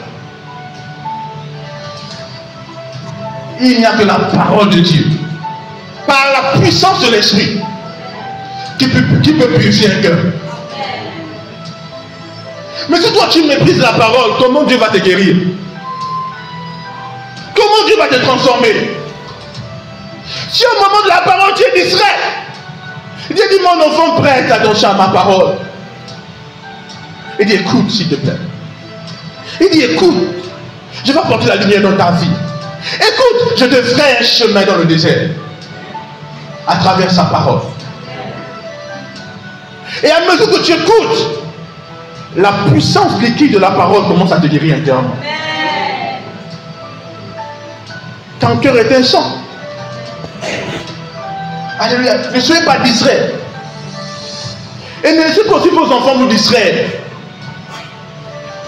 Il n'y a que la parole de Dieu, par la puissance de l'esprit, qui peut purifier un cœur. Mais si toi tu méprises la parole, comment Dieu va te guérir? Comment Dieu va te transformer? Si au moment de la parole tu es distrait, Dieu dit, mon enfant, prête attention à ma parole. Il dit, écoute s'il te plaît. Il dit, écoute, je vais apporter la lumière dans ta vie. Écoute, je te ferai un chemin dans le désert à travers sa parole. Et à mesure que tu écoutes, la puissance liquide de la parole commence à te guérir intérieurement. Ton cœur est un sang. Alléluia. Ne soyez pas distrait. Et ne laissez pas aussi vos enfants vous distraire.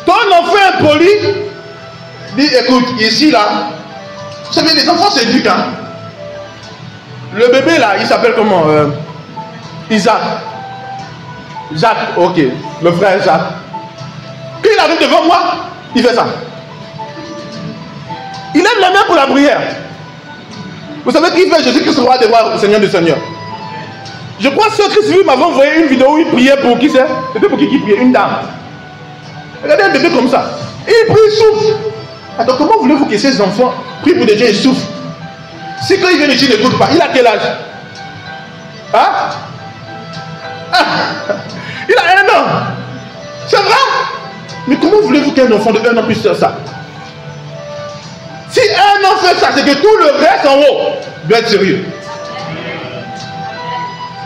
Ton enfant impoli dit, écoute, ici là, vous savez, les enfants s'éduquent. Hein? Le bébé là, il s'appelle comment? Isaac. Jacques, ok. Le frère Jacques. Quand il arrive devant moi, il fait ça. Il lève la main pour la prière. Vous savez qu'il fait Jésus-Christ, roi des rois, Seigneur des seigneurs. Je crois que ce Christ m'avait envoyé une vidéo où il priait pour qui c'est? C'était pour qui priait? Une dame. Regardez un bébé comme ça. Et il prie, il souffle. Attends, comment voulez-vous que ces enfants prient pour des gens et souffrent? Si quand il vient ici, il n'écoute pas. Il a quel âge? Hein? Ah, il a 1 an. C'est vrai? Mais comment voulez-vous qu'un enfant de 1 an puisse faire ça? Si un an fait ça, c'est que tout le reste en haut doit être sérieux.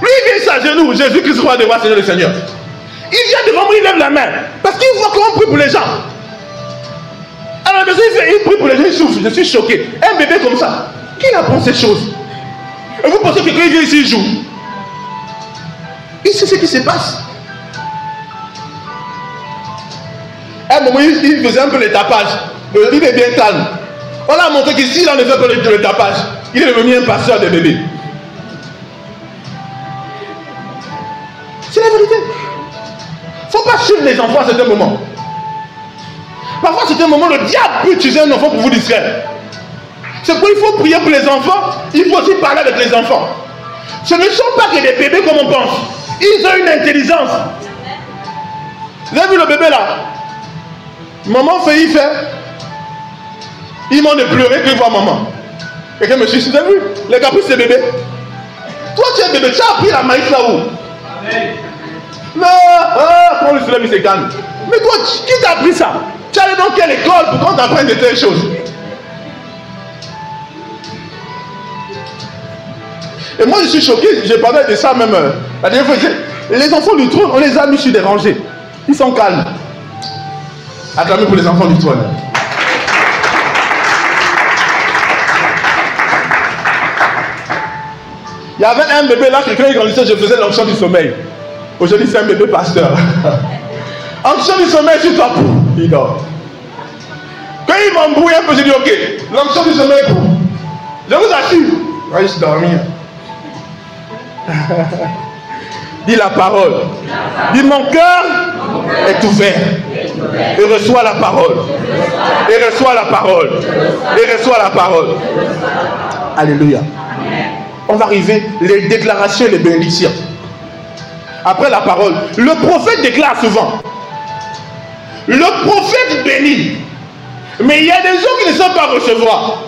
Lui, il vient s'agenouiller, Jésus-Christ, roi des rois, Seigneur des seigneurs. Il vient devant moi, il lève la main. Parce qu'il voit comment on prie pour les gens. Alors la maison, il prie pour les gens, il souffre. Je suis choqué. Un bébé comme ça, qui apprend ces choses? Et vous pensez que quand il vient ici, il joue? Il sait ce qui se passe. À un moment, il faisait un peu le tapage. Il est bien calme. On a montré qu'ici, là, on ne fait pas le tapage. Il est devenu un pasteur de bébés. C'est la vérité. Il ne faut pas suivre les enfants à certains moments. Parfois, à certains moments, le diable peut utiliser un enfant pour vous distraire. C'est pourquoi il faut prier pour les enfants. Il faut aussi parler avec les enfants. Ce ne sont pas que des bébés comme on pense. Ils ont une intelligence. Vous avez vu le bébé là? Maman fait, il fait. Il m'en de pleurer que voir maman. Quelqu'un me suit, vous avez vu les caprices de bébé? Toi, tu es un bébé, tu as appris la maïs là où? Non, quand le soleil se calme. Mais toi, qui t'a appris ça? Tu allais dans quelle école pour qu'on t'apprenne de telles choses? Et moi, je suis choqué, j'ai parlé de ça même. La dernière fois, les enfants du trône, on les a mis sur des rangées. Ils sont calmes. Acclamez pour les enfants du trône. Il y avait un bébé là, quand il grandissait, je faisais l'onction du sommeil. Aujourd'hui, c'est un bébé pasteur. Onction du sommeil sur toi, il dort. Quand il m'embrouille un peu, je dis ok, l'onction du sommeil pour. Je vous assure, je vais juste dormir. Dis la parole. Dis mon cœur est ouvert. Et reçois la parole. Et reçois la parole. Et reçois la parole. Alléluia. On va arriver les déclarations et les bénédictions. Après la parole, le prophète déclare souvent. Le prophète bénit. Mais il y a des gens qui ne savent pas recevoir.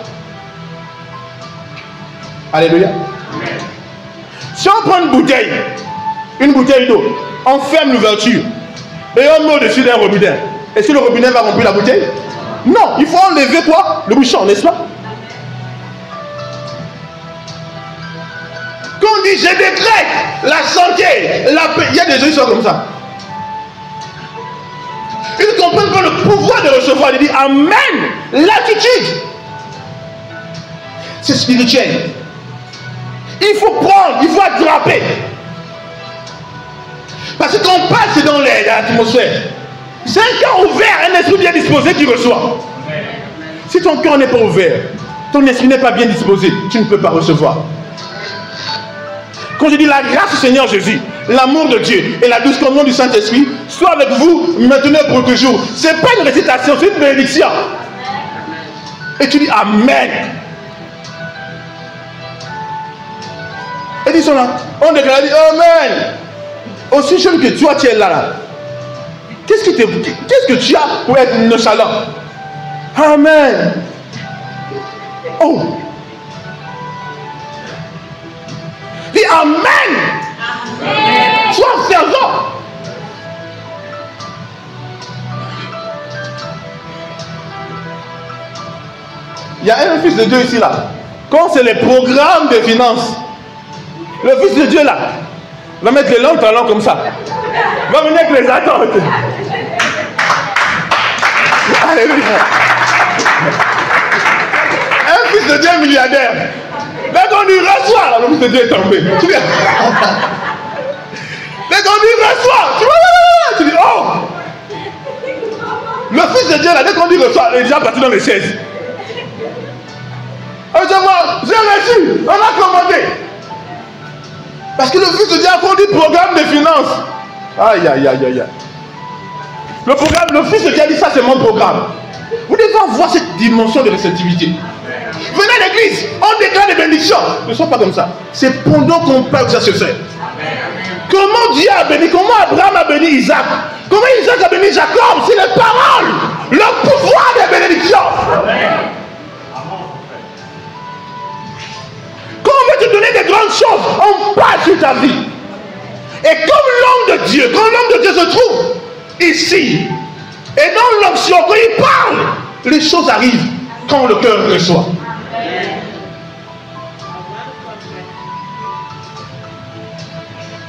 Alléluia. Si on prend une bouteille d'eau, on ferme l'ouverture et on met au-dessus d'un robinet, est-ce que le robinet va remplir la bouteille? Non, il faut enlever quoi? Le bouchon, n'est-ce pas? Quand on dit je décrète la santé, la paix, il y a des gens qui sont comme ça. Ils comprennent pas le pouvoir de recevoir. Ils disent amen, l'attitude. C'est spirituel. Il faut prendre, il faut attraper. Parce que quand on passe dans l'atmosphère, c'est un cœur ouvert, un esprit bien disposé qui reçoit. Si ton cœur n'est pas ouvert, ton esprit n'est pas bien disposé, tu ne peux pas recevoir. Quand je dis la grâce du Seigneur Jésus, l'amour de Dieu et la douce communion du Saint-Esprit soient avec vous maintenant pour toujours. Ce n'est pas une récitation, c'est une bénédiction. Et tu dis amen. Et dis ça là, on déclare, dit amen. Aussi jeune que toi, tu es là. Qu'est-ce que tu as pour être nonchalant? Amen. Oh. Dis amen. Amen. Sois fervent. Il y a un fils de Dieu ici là. Quand c'est les programmes de finances, le fils de Dieu là va mettre les longs talons comme ça. Va venir avec les attentes. Alléluia. Un fils de Dieu milliardaire. Dès qu'on lui reçoit, le fils de Dieu est tombé. Tu viens. Dès qu'on lui reçoit, tu dis oh. Le fils de Dieu là, dès qu'on lui reçoit, il est déjà parti dans les chaises. J'ai reçu, on a commandé. Parce que le fils de Dieu a conduit le programme de finances. Aïe, aïe, aïe, aïe. Le programme, le fils de Dieu a dit ça, c'est mon programme. Vous devez avoir cette dimension de réceptivité. Venez à l'église, on déclare des bénédictions. Ne sois pas comme ça. C'est pendant qu'on parle que ça se fait. Comment Dieu a béni, comment Abraham a béni Isaac, comment Isaac a béni Jacob, c'est les paroles, le pouvoir des bénédictions. Quand on veut te donner des grandes choses, on passe sur ta vie. Et comme l'homme de Dieu, quand l'homme de Dieu se trouve ici, et dans l'onction, quand il parle, les choses arrivent quand le cœur reçoit.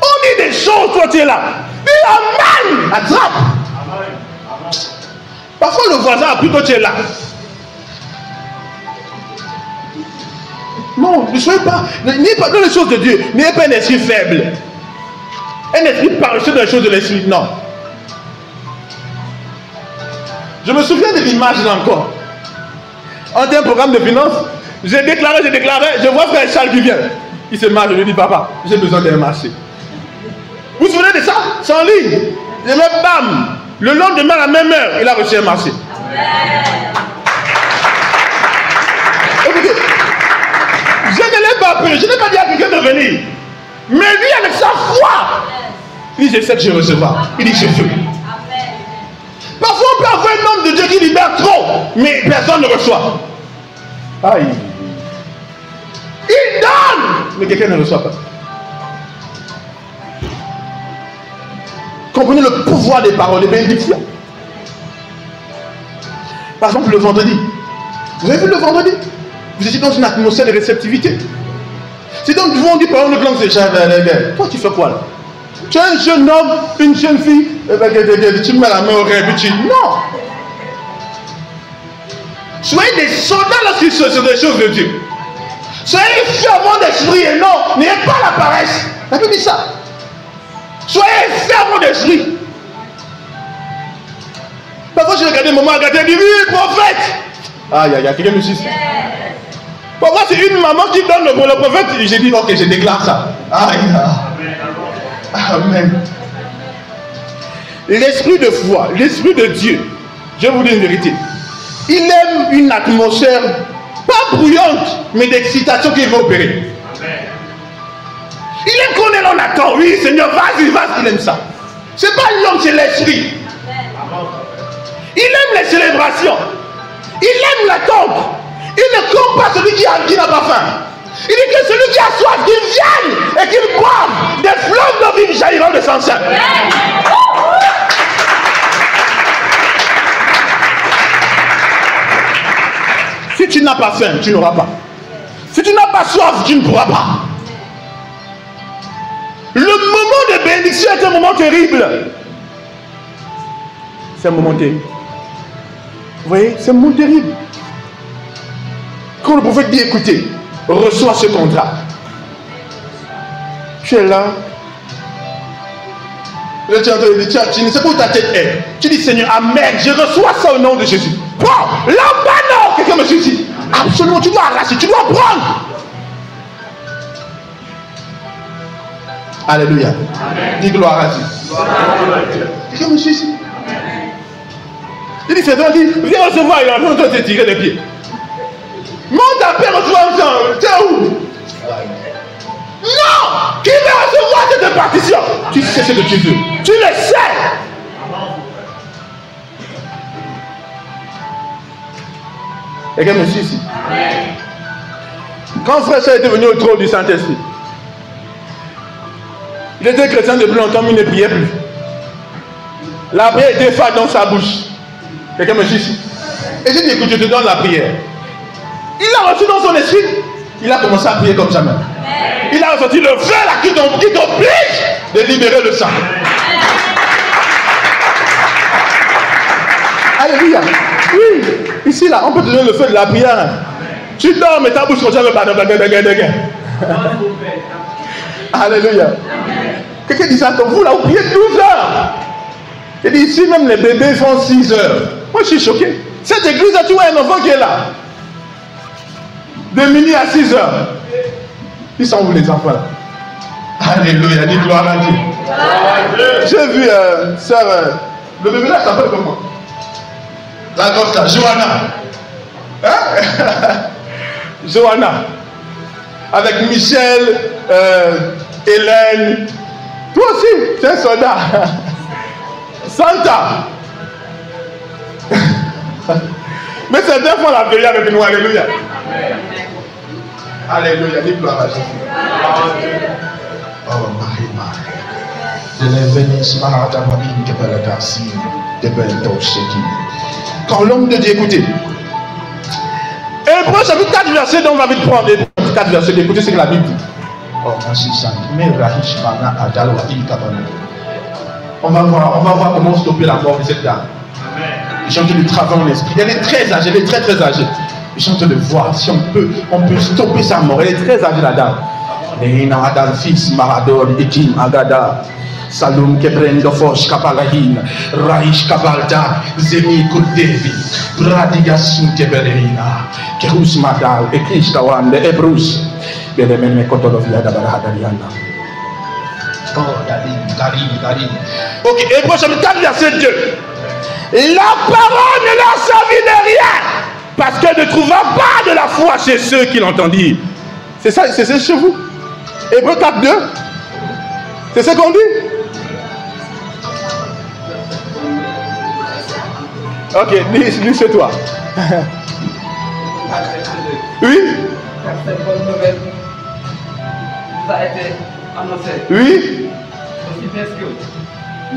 On dit des choses, toi tu es là. Dis amen, attrape. Parfois le voisin a pris, toi tu es là. Non, ne soyez pas, n'ayez pas dans les choses de Dieu, n'ayez pas un esprit faible. Un esprit paresseux dans les choses de l'esprit, non. Je me souviens de l'image là encore. En un programme de finance, j'ai déclaré, je vois frère Charles qui vient. Il se marche, je lui dis, papa, j'ai besoin d'un marché. Vous vous souvenez de ça? C'est en ligne. Et même bam, le lendemain à la même heure, il a reçu un marché. Écoutez, je ne l'ai pas appelé, je n'ai pas dit à quelqu'un de venir. Mais lui, avec sa foi, il dit, je sais que je vais recevoir. Il dit, je veux. Parfois, on peut avoir un homme de Dieu qui libère trop, mais personne ne reçoit. Aïe. Il donne, mais quelqu'un ne reçoit pas. Comprenez le pouvoir des paroles, des bénédictions. Par exemple, le vendredi. Vous avez vu le vendredi? Vous étiez dans une atmosphère de réceptivité. C'est donc vous on dit par exemple, le clan, toi tu fais quoi là? Tu es un jeune homme, une jeune fille, tu mets la main au rêve, tu dis non. Soyez des soldats lorsqu'il se sur des choses de Dieu. Soyez fervents d'esprit et non, n'ayez pas la paresse. La Bible dit ça. Soyez fervents d'esprit. Parfois j'ai regardé maman, regardé, elle dit oui, prophète. Ah, il y a quelqu'un me suit. Parfois c'est une maman qui donne le prophète, j'ai dit ok, je déclare ça. Amen. L'esprit de foi, l'esprit de Dieu, je vous dis une vérité. Il aime une atmosphère pas bruyante, mais d'excitation qui va opérer. Il aime qu'on est là, on attend. Oui, Seigneur, vas-y, vas-y. Il aime ça. C'est pas l'homme, c'est l'esprit. Il aime les célébrations. Il aime l'attente. Il ne compte pas celui qui n'a pas faim. Il dit que celui qui a soif, qu'il vienne et qu'il boive. Des fleuves d'eau vive jailliront de son sein. Si tu n'as pas faim, tu n'auras pas. Si tu n'as pas soif, tu ne pourras pas. Le moment de bénédiction est un moment terrible. C'est un moment terrible. Vous voyez, c'est un moment terrible. Quand le prophète dit, écoutez, reçois ce contrat. Tu es là. Tu ne sais pas où ta tête est. Tu dis, Seigneur, amen, je reçois ça au nom de Jésus. Bon, là-bas, non. Quelqu'un me suit. Absolument, tu dois arracher, tu dois prendre. Alléluia. Dis gloire à Dieu. Quelqu'un me suit ici. Il dit, c'est toi, il dit, viens recevoir, il est en train de te tirer les pieds. Monte à peine, reçois un sang. Tu es où? Non! Qui veut recevoir cette partition? Tu sais ce que tu veux. Tu le sais. Quelqu'un me suit ici. Quand frère Charles était venu au trône du Saint-Esprit, il était chrétien depuis longtemps, mais il ne priait plus. La prière était faite dans sa bouche. Quelqu'un me suit ici. Et j'ai dit, écoute, je te donne la prière. Il a reçu dans son esprit. Il a commencé à prier comme jamais. Il a ressenti le feu là qui t'oblige de libérer le sang. Alléluia. Oui, ici là, on peut te donner le feu de la prière. Tu dors, mais ta bouche continue de Alléluia. Quelqu'un dit ça comme vous là, vous priez 12 heures. Il dit ici même les bébés font 6 heures. Moi je suis choqué. Cette église là, tu vois un enfant qui est là. De minuit à 6 heures. Ils sont où les enfants là? Alléluia, dis gloire à Dieu. J'ai vu sœur, le bébé là s'appelle comment? La grosse là, Johanna. Hein? Johanna. Avec Michel, Hélène. Toi aussi, tu es un soldat. Santa. Mais c'est deux fois la veille avec nous, alléluia. Alléluia, dis gloire à Jésus. Oh, Marie, quand l'homme de Dieu, écoutez. Hébreux chapitre 4 verset, donc on va vite prendre les 4 versets, écoutez ce que la Bible dit. On va voir comment stopper la mort de cette dame. Les gens qui lui travaillent en esprit. Elle est très âgée, elle est très âgée. J'ai envie de voir si on peut stopper sa mort. Elle est très âgée, la dame. Nehina Adal fils Maradol Ekim Agada Salum Kebrendo Fosh Kapalahin Raish Kabalda Zemi Kudevi Bradigasun Keberina Kerus Madal Ekishtawan de Ebrus Bedemen Mekotolovia Dabarahadariana. Oh, Darim. Ok, Hébreux chapitre 4, verset 2. La parole ne leur servit de rien parce qu'elle ne trouva pas de la foi chez ceux qui l'entendirent. C'est ça, c'est chez vous. Hébreux 4, 2. C'est ce qu'on dit. Ok, lis chez toi. Oui. Cette bonne nouvelle vous a été annoncée. Oui. Aussi bien que,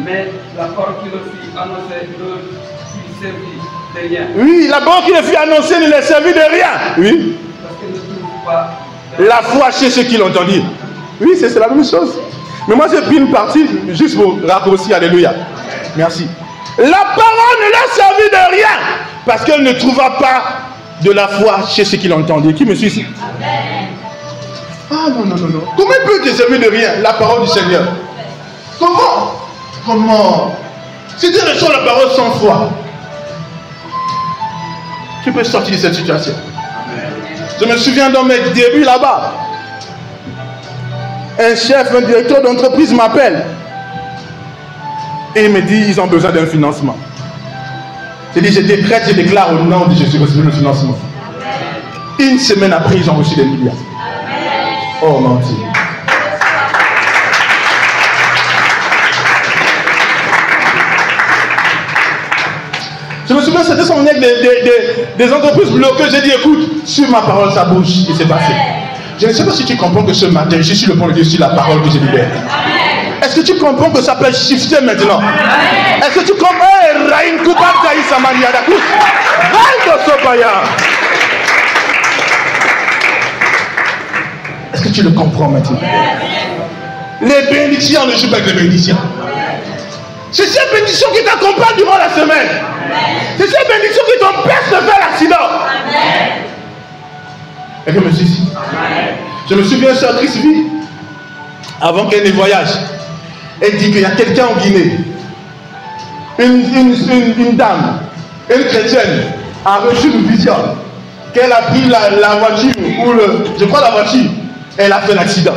mais la parole qui leur fut annoncée ne fut servie de rien. Oui, la parole qui leur fut annoncée ne leur servit de rien. Oui. Parce qu'elle ne trouve pas la foi chez ceux qui l'entendent. Oui, c'est la même chose. Mais moi, j'ai pris une partie juste pour raccourcir. Alléluia. Merci. La parole ne leur servit de rien parce qu'elle ne trouva pas de la foi chez ceux qui l'entendent. Qui me suit ici? Ah non. Comment peut te servir de rien la parole du Seigneur? Comment si tu reçois la parole sans foi, tu peux sortir de cette situation. Je me souviens dans mes débuts là-bas, un chef, un directeur d'entreprise m'appelle et il me dit ils ont besoin d'un financement. Je dis je décrète, je déclare au nom de Jésus reçu le financement. Une semaine après ils ont reçu des milliards. Oh mon Dieu. Je me souviens, c'était son avec des entreprises bloquées. J'ai dit, écoute, sur ma parole, ça bouge. Il s'est passé. Je ne sais pas si tu comprends que ce matin, je suis le point de vue sur la parole que je libère. Est-ce que tu comprends que ça peut shifter maintenant? Est-ce que tu comprends? Est-ce que tu le comprends maintenant? Les bénédictions ne jouent pas avec les bénédictions. C'est ces bénédictions qui t'accompagnent durant la semaine. C'est ces bénédictions qui t'empêchent de faire l'accident. Et je me suis dit, je me souviens sur Christ vie, avant qu'elle ne voyage, elle dit qu'il y a quelqu'un en Guinée, une dame, une chrétienne, a reçu une vision, qu'elle a pris la voiture, je crois la voiture, elle a fait l'accident.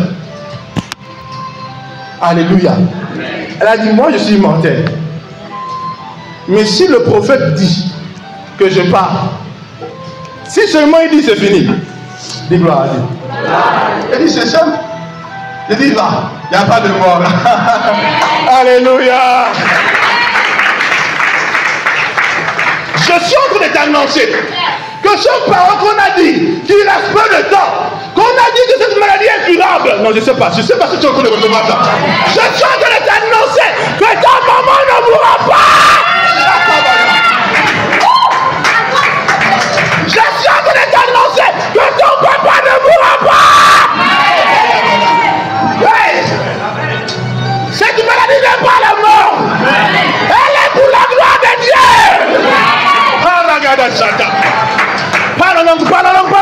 Alléluia. Elle a dit, moi je suis immortel. Mais si le prophète dit que je pars, si seulement il dit c'est fini, dis gloire à Dieu. Elle dit c'est ça. Je dis va, il n'y a pas de mort. Alléluia. Je suis en train de t'annoncer que ce parole qu'on a dit, qu'il reste peu de temps, qu'on a dit que cette maladie est curable. Non, je ne sais pas si tu es en train de recevoir ça. Je suis en train de t'annoncer que ta maman ne mourra pas. Je suis en train de t'annoncer que ton papa ne mourra pas. Hey. Cette maladie n'est pas la mort. Elle est pour la gloire de Dieu. Parle en langue, parle en langue, parle en langue.